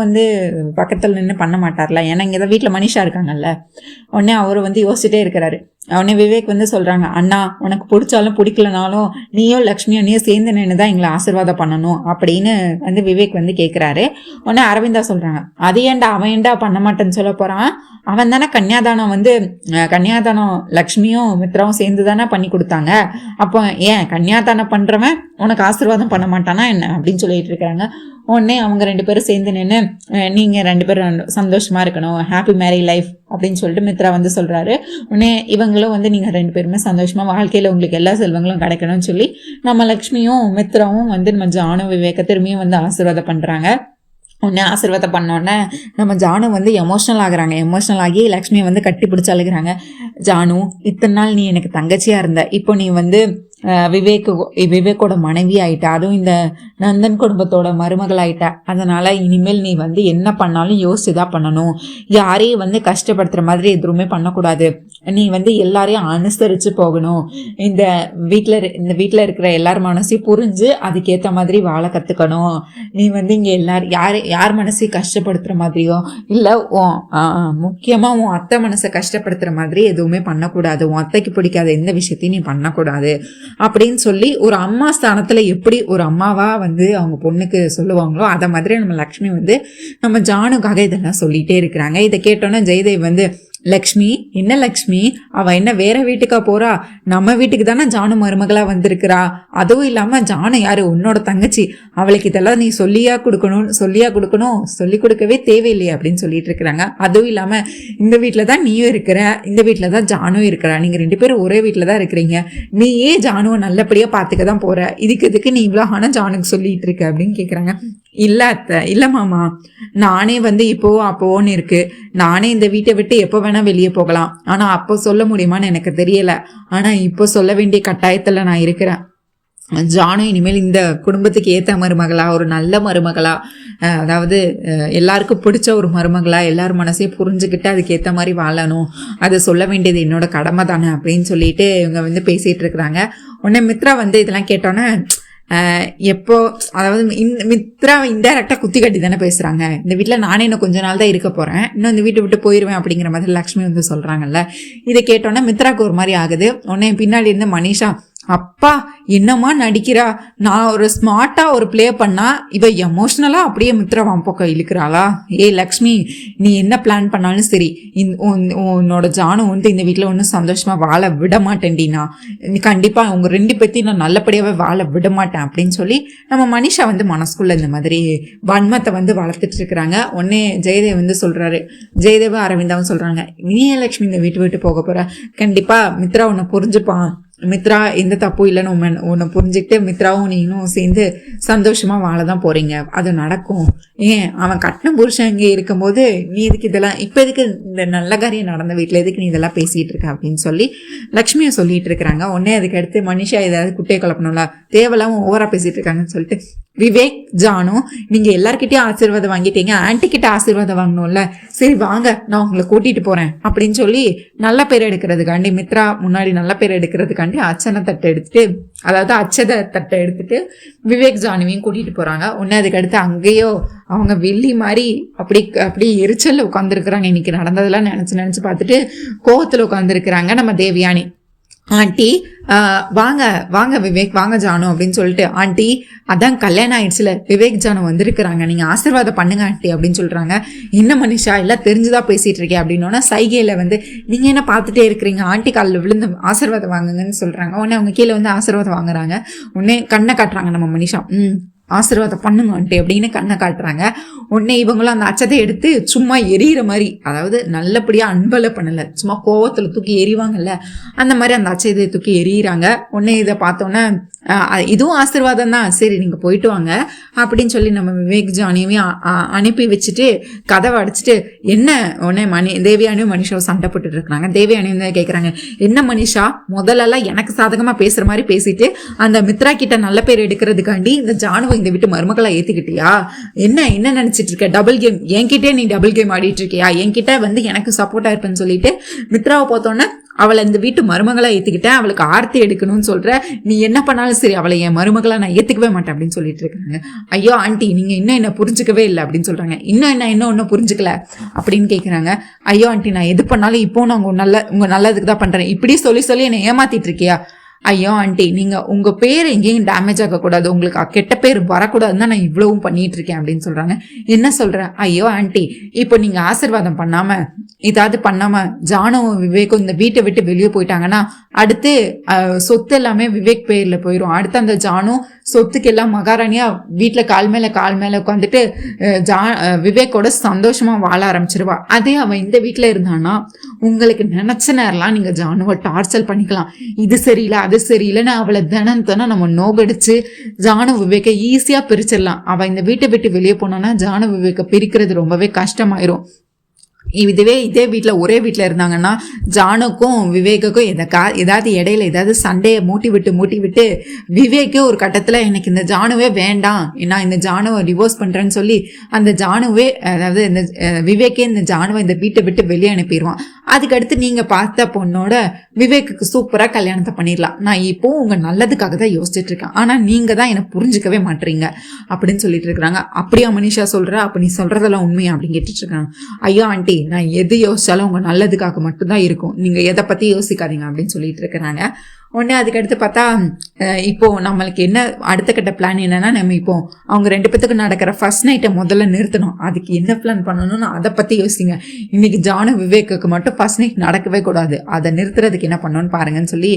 பக்கத்துல நின்று பண்ண மாட்டார்ல, ஏன்னா இங்கதான் வீட்டுல மனிஷா இருக்காங்கல்ல. உடனே அவரு யோசிச்சுட்டே இருக்கிறாரு. உடனே விவேக் சொல்றாங்க, அண்ணா உனக்கு பிடிச்சாலும் பிடிக்கலனாலும் நீயும் லக்ஷ்மியும் சேர்ந்து நின்றுதான் எங்களை ஆசீர்வாதம் பண்ணணும் அப்படின்னு விவேக் கேட்கிறாரு. உடனே அரவிந்தா சொல்றாங்க, அது ஏன்டா அவன் ஏன்டா பண்ண மாட்டேன்னு சொல்ல போறான், அவன் தானே கன்னியாதானம் லக்ஷ்மியும் மித்ராவும் சேர்ந்து தானே பண்ணி கொடுத்தாங்க, அப்போ ஏன் கன்னியாதானம் பண்றவன் உனக்கு ஆசீர்வாதம் பண்ண மாட்டானா என்ன அப்படின்னு சொல்லிட்டு இருக்காங்க. உடனே அவங்க 2 பேரும் சேர்ந்து நின்று நீங்க 2 பேரும் சந்தோஷமா இருக்கணும், ஹாப்பி மேரி லைஃப் அப்படின்னு சொல்லிட்டு மித்ரா சொல்றாரு. உடனே இவங்களும் நீங்க 2 பேருமே சந்தோஷமா வாழ்க்கையில உங்களுக்கு எல்லா செல்வங்களும் கிடைக்கணும்னு சொல்லி நம்ம லக்ஷ்மியும் மித்ராவும் நம்ம ஜானு விவேக திரும்பியும் ஆசீர்வாதம் பண்றாங்க. உடனே ஆசீர்வாதம் பண்ணோடனே நம்ம ஜானு எமோஷனல் ஆகுறாங்க. எமோஷனல் ஆகி லக்ஷ்மியை கட்டி பிடிச்சி அழுகிறாங்க. ஜானு, இத்தனை நாள் நீ எனக்கு தங்கச்சியா இருந்த, இப்போ நீ விவேக்கோட மனைவி ஆயிட்டா, அதுவும் இந்த நந்தன் குடும்பத்தோட மருமகள் ஆயிட்டா. அதனால இனிமேல் நீ என்ன பண்ணாலும் யோசிச்சுதான் பண்ணணும். யாரையும் கஷ்டப்படுத்துற மாதிரி எதுவுமே பண்ணக்கூடாது. நீ எல்லாரையும் அனுசரிச்சு போகணும். இந்த வீட்டுல இருக்கிற எல்லார் மனசையும் புரிஞ்சு அதுக்கேத்த மாதிரி வாழ கத்துக்கணும். நீ இங்க யார் மனசையும் கஷ்டப்படுத்துற மாதிரியோ இல்ல முக்கியமா உன் அத்தை மனசை கஷ்டப்படுத்துற மாதிரி எதுவுமே பண்ணக்கூடாது. உன் அத்தைக்கு பிடிக்காத எந்த விஷயத்தையும் நீ பண்ணக்கூடாது அப்படின்னு சொல்லி ஒரு அம்மா ஸ்தானத்துல எப்படி ஒரு அம்மாவா அவங்க பொண்ணுக்கு சொல்லுவாங்களோ அத மாதிரி நம்ம லக்ஷ்மி நம்ம ஜானுக்காக இதெல்லாம் சொல்லிட்டே இருக்கிறாங்க. இதை கேட்டோன்னா ஜெயதேவ் லக்ஷ்மி, என்ன லக்ஷ்மி, அவ என்ன வேற வீட்டுக்கா போறா? நம்ம வீட்டுக்கு தானே ஜானு மருமகளா வந்திருக்கிறா. அதுவும் இல்லாம ஜானு யாரு? உன்னோட தங்கச்சி. அவளுக்கு இதெல்லாம் நீ சொல்லியா கொடுக்கணும், சொல்லி கொடுக்கவே தேவையில்லையே அப்படின்னு சொல்லிட்டு இருக்கிறாங்க. அதுவும் இல்லாம இந்த வீட்டுல தான் நீயும் இருக்கிற, இந்த வீட்டுல தான் ஜானும் இருக்கிறா. நீங்க 2 பேரும் ஒரே வீட்டுல தான் இருக்கிறீங்க. நீ ஏன் ஜானுவை நல்லபடியா பாத்துக்க தான் போற, இதுக்கு நீ இவ்வளவு ஆனா ஜானுக்கு சொல்லிட்டு இருக்க அப்படின்னு கேக்குறாங்க. இல்ல அத்தை, இல்ல மாமா, நானே வந்து இப்போ அப்போன்னு இருக்கு. நானே இந்த வீட்டை விட்டு எப்போ வேணா வெளியே போகலாம். ஆனா அப்போ சொல்ல முடியுமான்னு எனக்கு தெரியல. ஆனா இப்போ சொல்ல வேண்டிய கட்டாயத்துல நான் இருக்கிறேன். ஜானு இனிமேல் இந்த குடும்பத்துக்கு ஏற்ற மருமகளா, ஒரு நல்ல மருமகளா, அதாவது எல்லாருக்கும் பிடிச்ச ஒரு மருமகளா, எல்லாரும் மனசையும் புரிஞ்சுக்கிட்டு அதுக்கேற்ற மாதிரி வாழணும். அதை சொல்ல வேண்டியது என்னோட கடமை தானே அப்படின்னு சொல்லிட்டு இவங்க வந்து பேசிட்டு இருக்கிறாங்க. உடனே மித்ரா வந்து இதெல்லாம் கேட்டோன்னே எப்போ, அதாவது மித்ரா இன்டைரக்டா குத்தி கட்டி தானே பேசுறாங்க. இந்த வீட்டுல நானே இன்னும் கொஞ்ச நாள் தான் இருக்க போறேன், இன்னும் இந்த வீட்டை விட்டு போயிருவேன் அப்படிங்கிற மாதிரி லக்ஷ்மி வந்து சொல்றாங்கல்ல. இதை கேட்டோன்னா மித்ராக்கு ஒரு மாதிரி ஆகுது. உடனே பின்னாடி இருந்து மனிஷா, அப்பா என்னமா நடிக்கிறா, நான் ஒரு ஸ்மார்ட்டா ஒரு பிளே பண்ணா இவ எமோஷனலா அப்படியே மித்ரா பக்கம் இழுக்கிறாளா? ஏ லக்ஷ்மி, நீ என்ன பிளான் பண்ணாலும் சரி, உன்னோட ஜானு வந்து இந்த வீட்டுல ஒன்னும் சந்தோஷமா வாழ விட மாட்டேன்டினா, கண்டிப்பா உங்க 2 பேத்தையும் நான் நல்லபடியாவே வாழ விட மாட்டேன் அப்படின்னு சொல்லி நம்ம மனிஷா வந்து மனசுக்குள்ள இந்த மாதிரி வன்மத்தை வந்து வளர்த்துட்டு இருக்கிறாங்க. உடனே ஜெயதேவ் வந்து சொல்றாரு, ஜெயதேவ் அரவிந்தாவும் சொல்றாங்க, நீ லக்ஷ்மி இந்த வீட்டு விட்டு போக போற, கண்டிப்பா மித்ரா உன்னை புரிஞ்சுப்பான், மித்ரா எந்த தப்பும் இல்லைன்னு உன்னை புரிஞ்சுக்கிட்டு மித்ராவும் நீங்களும் சேர்ந்து சந்தோஷமா வாழதான் போறீங்க, அது நடக்கும். ஏன் அவன் கட்டின புருஷன் இங்கே இருக்கும்போது நீ எதுக்கு இதெல்லாம், இப்ப எதுக்கு இந்த நல்ல காரியம் நடந்த வீட்டுல எதுக்கு நீ இதெல்லாம் பேசிட்டு இருக்க அப்படின்னு சொல்லி லக்ஷ்மியை சொல்லிட்டு இருக்கிறாங்க. உடனே அதுக்கு அடுத்து மனிஷா ஏதாவது குட்டையை குழப்பணும்ல, தேவையில்லாம ஓவரா பேசிட்டு இருக்காங்கன்னு சொல்லிட்டு, விவேக், ஜானு, நீங்க எல்லார்கிட்டயும் ஆசீர்வாதம் வாங்கிட்டீங்க, ஆன்டி கிட்ட ஆசீர்வாதம் வாங்கணும்ல, சரி வாங்க நான் உங்களை கூட்டிட்டு போறேன் அப்படின்னு சொல்லி நல்ல பேர் எடுக்கிறதுக்காண்டி, மித்ரா முன்னாடி நல்ல பேர் எடுக்கிறதுக்காண்டி அச்சனை தட்டை எடுத்துட்டு, அதாவது அச்சத தட்டை எடுத்துட்டு விவேக் ஜானுவையும் கூட்டிட்டு போறாங்க. உடனே அதுக்கு அடுத்து அங்கேயோ அவங்க வெள்ளி மாதிரி அப்படி எரிச்சல்ல உட்காந்துருக்குறாங்க. இன்னைக்கு நடந்ததெல்லாம் நினைச்சு பார்த்துட்டு கோவத்துல உட்காந்துருக்குறாங்க நம்ம தேவயானி. ஆண்டி வாங்க விவேக், வாங்க ஜானு அப்படின்னு சொல்லிட்டு, ஆண்டி அதான் கல்யாணம் ஆயிடுச்சுல, விவேக் ஜானு வந்திருக்கிறாங்க, நீங்க ஆசீர்வாதம் பண்ணுங்க ஆண்டி அப்படின்னு சொல்றாங்க. என்ன மனிஷா எல்லாம் தெரிஞ்சுதான் பேசிட்டு இருக்கேன் அப்படின்னோன்னா சைகையில வந்து, நீங்க என்ன பார்த்துட்டே இருக்கிறீங்க, ஆண்டி காலில் விழுந்து ஆசீர்வாதம் வாங்குங்கன்னு சொல்றாங்க. உடனே அவங்க கீழே வந்து ஆசீர்வாதம் வாங்குறாங்க. உடனே கண்ணை காட்டுறாங்க நம்ம மனிஷா, ஆசீர்வாதம் பண்ணுங்க ஆண்டி அப்படின்னு கண்ணை காட்டுறாங்க. உடனே இவங்களும் அந்த அச்சத்தை எடுத்து சும்மா எரியிற மாதிரி, அதாவது நல்லபடியா அன்பல பண்ணல, சும்மா கோவத்துல தூக்கி எரிவாங்கல்ல, அந்த மாதிரி அந்த அச்சத்தை தூக்கி எரியிறாங்க. உடனே இதை பார்த்தோன்னே இதுவும் ஆசீர்வாதம் தான், சரி நீங்க போயிட்டு வாங்க அப்படின்னு சொல்லி நம்ம விவேக் ஜானியையும் அனுப்பி வச்சுட்டு கதவை அடிச்சுட்டு, என்ன உடனே தேவயானியும் மனிஷாவும் சண்டை போட்டுட்டு இருக்கிறாங்க. தேவயானியும் தான் கேட்குறாங்க, என்ன மனிஷா முதல்லலாம் எனக்கு சாதகமா பேசுற மாதிரி பேசிட்டு அந்த மித்ரா கிட்ட நல்ல பேர் எடுக்கிறதுக்காண்டி இந்த ஜானுவை இந்த வீட்டு மருமகளா ஏத்துக்கிட்டியா? என்ன நினைச்சிட்டு இருக்க? டபுள் கேம், என்கிட்டே நீ டபுள் கேம் ஆடிட்டு இருக்கியா? என்கிட்ட வந்து எனக்கு சப்போர்ட்டா இருப்பேன்னு சொல்லிட்டு மித்ராவை பார்த்தோன்னே அவளை இந்த வீட்டு மருமகளா ஏத்துக்கிட்டேன், அவளுக்கு ஆர்த்தி எடுக்கணும்னு சொல்ற, நீ என்ன பண்ணாலும் சரி அவளை என் மருமகளா நான் ஏத்துக்கவே மாட்டேன் அப்படின்னு சொல்லிட்டு இருக்காங்க. ஐயோ ஆண்டி நீங்க இன்னும் என்ன புரிஞ்சுக்கவே இல்லை அப்படின்னு சொல்றாங்க. இன்னும் ஒன்னும் புரிஞ்சுக்கல அப்படின்னு கேட்குறாங்க. ஐயோ ஆண்டி நான் எது பண்ணாலும் இப்போ நான் உங்க நல்லதுக்கு தான் பண்றேன், இப்படி சொல்லி என்னை ஏமாத்திட்டு இருக்கியா? ஐயோ ஆண்டி நீங்க உங்க பேர் எங்கேயும் டேமேஜ் ஆகக்கூடாது, உங்களுக்கு கெட்ட பேர் வரக்கூடாதுன்னு தான் நான் இவ்வளவும் பண்ணிட்டு இருக்கேன் அப்படின்னு சொல்றாங்க. என்ன சொல்றேன்? ஐயோ ஆண்டி இப்போ நீங்க ஆசீர்வாதம் பண்ணாம ஏதாவது பண்ணாம ஜானுவும் விவேக்கும் இந்த வீட்டை விட்டு வெளியே போயிட்டாங்கன்னா அடுத்து சொத்து எல்லாமே விவேக் பேர்ல போயிடும். அடுத்து அந்த ஜானு சொத்துக்கு எல்லாம் மகாராணியா வீட்டுல கால் மேல உட்காந்துட்டு விவேக்கோட சந்தோஷமா வாழ ஆரம்பிச்சிருவா. அதே அவன் இந்த வீட்டுல இருந்தானா உங்களுக்கு நினைச்ச நேரம்லாம் நீங்க ஜானுவை டார்ச்சர் பண்ணிக்கலாம், இது சரியில்லை அது சரியில்லைன்னு அவளை தினம் நம்ம நோகடிச்சு ஜானு விவேக்கை ஈஸியா பிரிச்சிடலாம். அவ இந்த வீட்டை விட்டு வெளியே போனான்னா ஜானு விவேக்கை பிரிக்கிறது ரொம்பவே கஷ்டமாயிரும். இதே வீட்டில் ஒரே வீட்டில் இருந்தாங்கன்னா ஜானுக்கும் விவேக்குக்கும் ஏதாவது இடையில ஏதாவது சண்டையை மூட்டி விட்டு விவேக்கே ஒரு கட்டத்தில் எனக்கு இந்த ஜானுவே வேண்டாம், நான் இந்த ஜானுவை டிவோர்ஸ் பண்ணுறேன்னு சொல்லி அந்த ஜானுவே, அதாவது இந்த விவேக்கே இந்த ஜானுவை இந்த வீட்டை விட்டு வெளியே அனுப்பிடுவான். அதுக்கடுத்து நீங்கள் பார்த்த பொண்ணோட விவேக்குக்கு சூப்பராக கல்யாணத்தை பண்ணிடலாம். நான் இப்போ உங்கள் நல்லதுக்காக தான் யோசிச்சுட்டு இருக்கேன், ஆனால் நீங்கள் தான் என்னை புரிஞ்சுக்கவே மாட்டீங்க அப்படின்னு சொல்லிட்டு இருக்கிறாங்க. அப்படியா மனிஷா சொல்கிற, அப்போ நீ சொல்கிறதெல்லாம் உண்மையா அப்படின்னு கேட்டுட்டு இருக்காங்க. ஐயோ ஆண்டி நான் எது யோசிச்சாலும் உங்க நல்லதுக்காக மட்டும்தான் இருக்கும், நீங்க எதை பத்தி யோசிக்காதீங்க அப்படின்னு சொல்லிட்டு இருக்கிறாங்க. உடனே அதுக்கடுத்து பார்த்தா இப்போ நம்மளுக்கு என்ன அடுத்த கட்ட பிளான் என்னன்னா, நம்ம இப்போ அவங்க 2 பேத்துக்கு நடக்கிற ஃபர்ஸ்ட் நைட்டை முதல்ல நிறுத்தணும். அதுக்கு என்ன பிளான் பண்ணணும்னு அதை பத்தி யோசிங்க. இன்னைக்கு ஜானு விவேக்குக்கு மட்டும் ஃபர்ஸ்ட் நைட் நடக்கவே கூடாது, அதை நிறுத்துறதுக்கு என்ன பண்ணணும்னு பாருங்கன்னு சொல்லி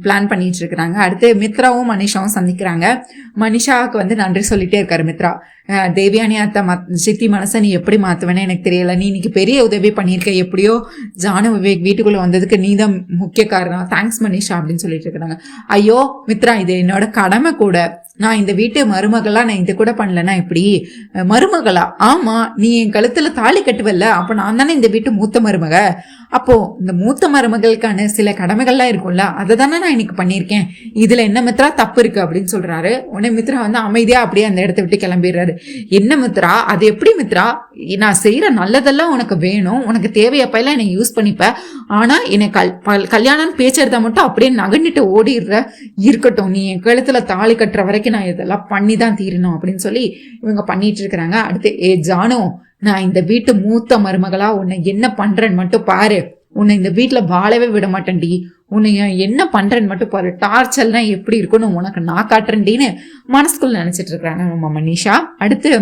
பிளான் பண்ணிட்டு இருக்கிறாங்க. அடுத்து மித்ராவும் மனிஷாவும் சந்திக்கிறாங்க. மனிஷாவுக்கு வந்து நன்றி சொல்லிட்டே இருக்காரு மித்ரா. தேவியானி அத்தை சித்தி மனசை நீ எப்படி மாத்துவேன்னு எனக்கு தெரியல, நீ இன்னைக்கு பெரிய உதவி பண்ணியிருக்க, எப்படியோ ஜானு விவேக் வீட்டுக்குள்ள வந்ததுக்கு நீ தான் முக்கிய காரணம், தேங்க்ஸ் மனிஷா அப்படின்னு சொல்லிட்டு இருக்கிறாங்க. ஐயோ மித்ரா, இது என்னோட கடமை கூட, நான் இந்த வீட்டு மருமகளா நான் இது கூட பண்ணலன்னா எப்படி? மருமகளா? ஆமா, நீ என் கழுத்துல தாலி கட்டுவல்ல, அப்ப நான் தானே இந்த வீட்டு மூத்த மருமக. அப்போ இந்த மூத்த மருமகளுக்கான சில கடமைகள்லாம் இருக்கும்ல, அதை தானே நான் இன்னைக்கு பண்ணியிருக்கேன், இதுல என்ன மித்ரா தப்பு இருக்கு அப்படின்னு சொல்றாரு. உடனே மித்ரா வந்து அமைதியா அப்படியே அந்த இடத்த விட்டு கிளம்பிடுறாரு. என்ன மித்ரா, அது எப்படி மித்ரா, நான் செய்யற நல்லதெல்லாம் உனக்கு வேணும், உனக்கு தேவையப்பெல்லாம் என்னை யூஸ் பண்ணிப்ப, ஆனா என்னை கல்யாணம் பேச்செடுத்தா மட்டும் அப்படியே நகண்டிட்டு ஓடிடுற. இருக்கட்டும், நீ என் கழுத்துல தாலி கட்டுற வரைக்கும் நான் இதெல்லாம் பண்ணி தான் தீரணும் அப்படின்னு சொல்லி இவங்க பண்ணிட்டு இருக்கிறாங்க. அடுத்து, ஜானு, நான் இந்த வீட்டு மூத்த மருமகளா உன்னை என்ன பண்றேன்னு மட்டும் பாரு, உன்னை இந்த வீட்டுல வாழவே விட மாட்டேன்டி, உன்னை என்ன பண்றேன்னு மட்டும் பாரு, டார்ச்சர்னா எப்படி இருக்குன்னு உனக்கு நான் காட்டுறேன்டின்னு மனசுக்குள்ள நினைச்சிட்டு இருக்கிறாங்க நம்ம மனிஷா. அடுத்து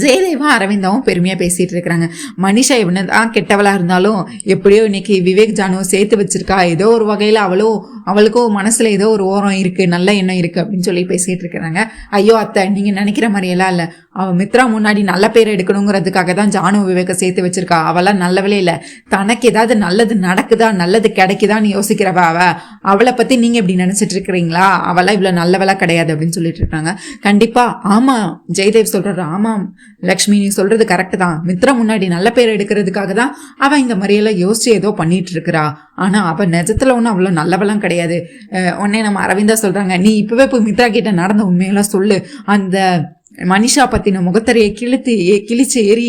ஜெயதேவா அரவிந்தாவும் பெருமையா பேசிட்டு இருக்கிறாங்க. மனிஷா இவனதான் கெட்டவளா இருந்தாலும் எப்படியோ இன்னைக்கு விவேக் ஜானுவை சேர்த்து வச்சிருக்கா, ஏதோ ஒரு வகையில அவளுக்கும் மனசுல ஏதோ ஒரு ஓரம் இருக்கு, நல்ல எண்ணம் இருக்கு அப்படின்னு சொல்லி பேசிட்டு இருக்கிறாங்க. ஐயோ அத்தை, நீங்க நினைக்கிற மாதிரி எல்லாம் இல்ல, அவன் மித்ரா முன்னாடி நல்ல பேர் எடுக்கணுங்கிறதுக்காக தான் ஜானு விவேக சேர்த்து வச்சிருக்கா, அவெல்லாம் நல்லவளே இல்ல, தனக்கு ஏதாவது நல்லது நடக்குதா நல்லது கிடைக்குதான்னு யோசிக்கிறவ அவளை பத்தி நீங்க இப்படி நினைச்சிட்டு இருக்கிறீங்களா, அவெல்லாம் இவ்வளவு நல்லவளா கிடையாது அப்படின்னு சொல்லிட்டு இருக்காங்க. கண்டிப்பா ஆமா, ஜெயதேவ் சொல்றாரு. ஆமா லக்ஷ்மி, நீ சொல்றது கரெக்ட் தான், மித்ரா முன்னாடி நல்ல பேர் எடுக்கிறதுக்காக தான் அவ இந்த மாதிரியெல்லாம் யோசிச்சு ஏதோ பண்ணிட்டு இருக்கிறா, ஆனா அவ நிஜத்துல ஒன்னும் அவ்வளவு நல்லவெல்லாம் கிடையாது. உடனே நம்ம அரவிந்தா சொல்றாங்க, நீ இப்பவே போய் மித்ரா கிட்ட நடந்த உண்மையெல்லாம் சொல்லு, அந்த மனிஷா பத்தின முகத்தரையை கிழிச்சு ஏறி,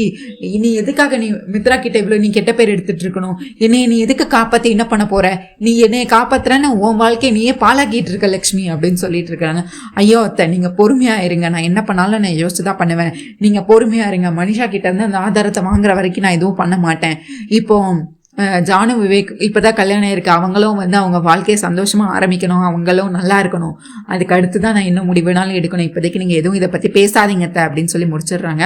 நீ எதுக்காக நீ மித்ரா கிட்ட இவ்வளவு நீ கெட்ட பேர் எடுத்துட்டு இருக்கணும், என்னைய நீ எதுக்கு காப்பாத்தி என்ன பண்ண போற, நீ என்னைய காப்பாத்துறன்னு உன் வாழ்க்கையை நீயே பாலாக்கிட்டு இருக்க லக்ஷ்மி அப்படின்னு சொல்லிட்டு இருக்காங்க. ஐயோ அத்தை, நீங்க பொறுமையா இருங்க, நான் என்ன பண்ணாலும் நான் யோசிச்சுதான் பண்ணுவேன், நீங்க பொறுமையா இருங்க, மனிஷா கிட்ட இருந்து அந்த ஆதாரத்தை வாங்குற வரைக்கும் நான் எதுவும் பண்ண மாட்டேன். இப்போ ஜானு விவேக் இப்பதான் கல்யாணம் இருக்கு, அவங்களும் வந்து அவங்க வாழ்க்கையை சந்தோஷமா ஆரம்பிக்கணும், அவங்களும் நல்லா இருக்கணும், அதுக்கு அடுத்து தான் நான் என்ன முடிவுனாலும் எடுக்கணும், இப்போதைக்கு நீங்க எதுவும் இதை பத்தி பேசாதீங்க அப்படின்னு சொல்லி முடிச்சிடுறாங்க.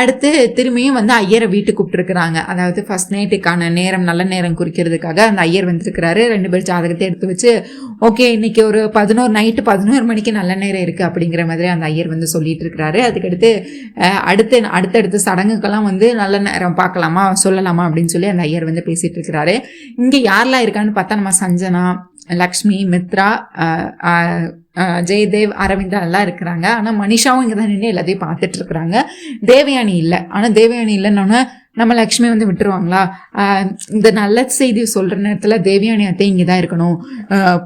அடுத்து திரும்பியும் வந்து ஐயரை வீட்டுக்கு கூப்பிட்டுருக்குறாங்க. அதாவது ஃபர்ஸ்ட் நைட்டுக்கான நேரம், நல்ல நேரம் குறிக்கிறதுக்காக அந்த ஐயர் வந்துருக்கிறாரு. 2 பேர் ஜாதகத்தை எடுத்து வச்சு, ஓகே இன்னைக்கு ஒரு 11 மணிக்கு நல்ல நேரம் இருக்கு அப்படிங்கிற மாதிரி அந்த ஐயர் வந்து சொல்லிட்டு இருக்கிறாரு. அதுக்கடுத்து அடுத்தடுத்த சடங்குக்கெல்லாம் வந்து நல்ல நேரம் பார்க்கலாமா சொல்லலாமா அப்படின்னு சொல்லி அந்த ஐயர் வந்து பேசிட்டு இருக்கிறாரு. இங்க யாரெல்லாம் இருக்கான்னு பார்த்தா, நம்ம சஞ்சனா, லக்ஷ்மி, மித்ரா, ஜெயதேவ், அரவிந்தா எல்லாம் இருக்கிறாங்க. ஆனா மனிஷாவும் இங்கதான் நின்று எல்லாத்தையும் பார்த்துட்டு இருக்கிறாங்க. தேவயானி இல்லை. ஆனா தேவயானி இல்லைன்னா நம்ம லக்ஷ்மி வந்து விட்டுருவாங்களா? இந்த நல்ல செய்தி சொல்ற நேரத்துல தேவயானி அத்தை இங்கதான் இருக்கணும்,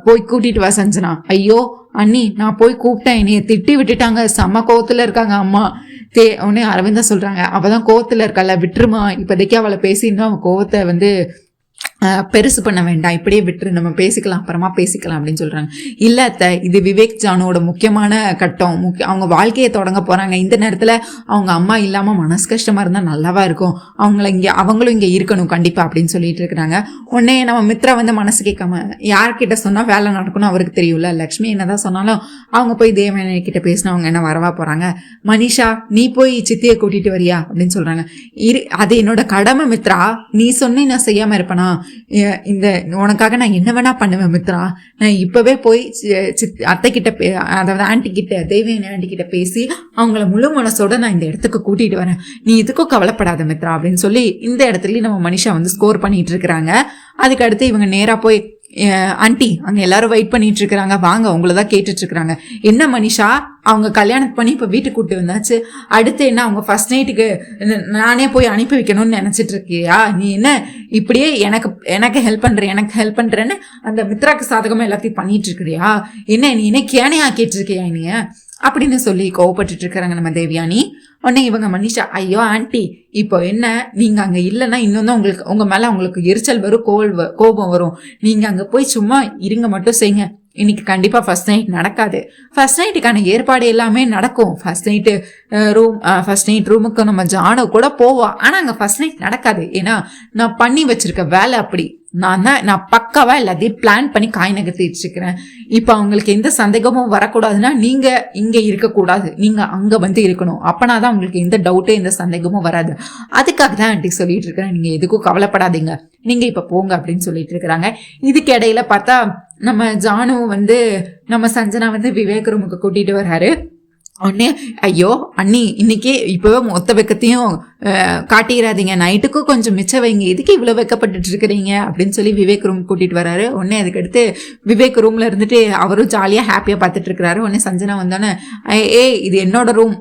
போய் கூட்டிட்டு வா சஞ்சனா. ஐயோ அண்ணி, நான் போய் கூப்பிட்டேன், என்னைய திட்டி விட்டுட்டாங்க, செம்ம கோவத்துல இருக்காங்க அம்மா. உடனே அரவிந்தா சொல்றாங்க, அவதான் கோவத்துல இருக்கல, விட்டுருமா, இப்போதைக்கு அவளை பேசினா அவன் கோவத்தை வந்து பெருசு பண்ண வேண்டாம், இப்படியே விட்டுரு, நம்ம பேசிக்கலாம், அப்புறமா பேசிக்கலாம் அப்படின்னு சொல்றாங்க. இல்ல அத்தை, இது விவேக் ஜானோட முக்கியமான கட்டம், அவங்க வாழ்க்கையை தொடங்க போறாங்க, இந்த நேரத்துல அவங்க அம்மா இல்லாம மனசு கஷ்டமா இருந்தா நல்லாவா இருக்கும், அவங்களும் இங்க இருக்கணும் கண்டிப்பா அப்படின்னு சொல்லிட்டு இருக்கிறாங்க. உடனே நம்ம மித்ரா வந்து மனசு கேட்காம, யார்கிட்ட சொன்னா வேலை நடக்கணும் அவருக்கு தெரியும்ல, லக்ஷ்மி என்னதான் சொன்னாலும் அவங்க போய் தேவயானி கிட்ட பேசினா அவங்க என்ன வரவா போறாங்க, மனிஷா நீ போய் சித்தியை கூட்டிட்டு வரியா அப்படின்னு சொல்றாங்க. அது என்னோட கடமை மித்ரா, நீ சொன்னே நான் செய்யாம இருப்பேனா, இந்த உனக்காக நான் என்ன வேணா பண்ணுவேன் மித்ரா, நான் இப்பவே போய் அத்தை கிட்ட அதாவது ஆண்டி கிட்ட, தேவயானி ஆண்டி கிட்ட பேசி அவங்கள முழு மனசோட நான் இந்த இடத்துக்கு கூட்டிட்டு வரேன், நீ இதுக்கும் கவலைப்படாத மித்ரா அப்படின்னு சொல்லி இந்த இடத்துலயும் நம்ம மனிஷா வந்து ஸ்கோர் பண்ணிட்டு இருக்கிறாங்க. அதுக்கு அடுத்து இவங்க நேரா போய், ஆண்டி அங்க எல்லாரும் வெயிட் பண்ணிட்டு இருக்கிறாங்க, வாங்க உங்களதான் கேட்டுட்டு இருக்கிறாங்க. என்ன மனிஷா, அவங்க கல்யாணம் பண்ணி இப்ப வீட்டுக்கு கூப்பிட்டு வந்தாச்சு, அடுத்து என்ன அவங்க ஃபர்ஸ்ட் நைட்டுக்கு நானே போய் அனுப்பி வைக்கணும்னு நினைச்சிட்டு இருக்கியா, நீ என்ன இப்படியே எனக்கு ஹெல்ப் பண்றேன்னு அந்த மித்ராக்கு சாதகமா எல்லாத்தையும் பண்ணிட்டு இருக்கிறியா, என்ன நீ என்ன கேனே ஆக்கிட்டு இருக்கியா நீ அப்படின்னு சொல்லி கோவப்பட்டு இருக்கிறாங்க நம்ம தேவயானி. உடனே இவங்க மனிஷா, ஐயோ ஆண்டி இப்போ என்ன, நீங்க அங்க இல்லைன்னா இன்னும் தான் உங்க மேல உங்களுக்கு எரிச்சல் வரும், கோபம் வரும், நீங்க அங்க போய் சும்மா இருங்க மட்டும் செய்யுங்க, இன்னைக்கு கண்டிப்பா ஃபர்ஸ்ட் நைட் நடக்காது, ஃபர்ஸ்ட் நைட்டுக்கான ஏற்பாடு எல்லாமே நடக்கும், ஃபர்ஸ்ட் நைட் ரூமுக்கு நம்ம ஜானு கூட போவோம், ஆனா அங்க ஃபர்ஸ்ட் நைட் நடக்காது, ஏன்னா நான் பண்ணி வச்சிருக்க வேலை அப்படி, நான் பக்காவா எல்லாத்தையும் பிளான் பண்ணி காய் நகர்த்திட்டு இருக்கிறேன். இப்ப அவங்களுக்கு எந்த சந்தேகமும் வரக்கூடாதுன்னா நீங்க இங்க இருக்கக்கூடாது, நீங்க அங்க வந்து இருக்கணும். அப்பனாதான் உங்களுக்கு எந்த டவுட்டும் எந்த சந்தேகமும் வராது. அதுக்காக தான் ஆண்டி சொல்லிட்டு இருக்கிறேன், நீங்க எதுக்கும் கவலைப்படாதீங்க, நீங்க இப்ப போங்க அப்படின்னு சொல்லிட்டு இருக்கிறாங்க. இதுக்கு இடையில பார்த்தா நம்ம ஜானு வந்து நம்ம சஞ்சனா வந்து விவேக் ரூமுக்கு கூட்டிட்டு வர்றாரு. உடனே ஐயோ அண்ணி இன்னைக்கு இப்பவே மொத்த வெக்கத்தையும் காட்டிடாதீங்க, நைட்டுக்கும் கொஞ்சம் மிச்சம் வைங்க, எதுக்கு இவ்வளோ வெக்கப்பட்டு இருக்கிறீங்க அப்படின்னு சொல்லி விவேக் ரூம் கூட்டிட்டு வராரு. உடனே அதுக்கடுத்து விவேக் ரூம்ல இருந்துட்டு அவரும் ஜாலியா ஹாப்பியா பார்த்துட்டு இருக்கிறாரு. உடனே சஞ்சனா வந்தோடனே இது என்னோட ரூம்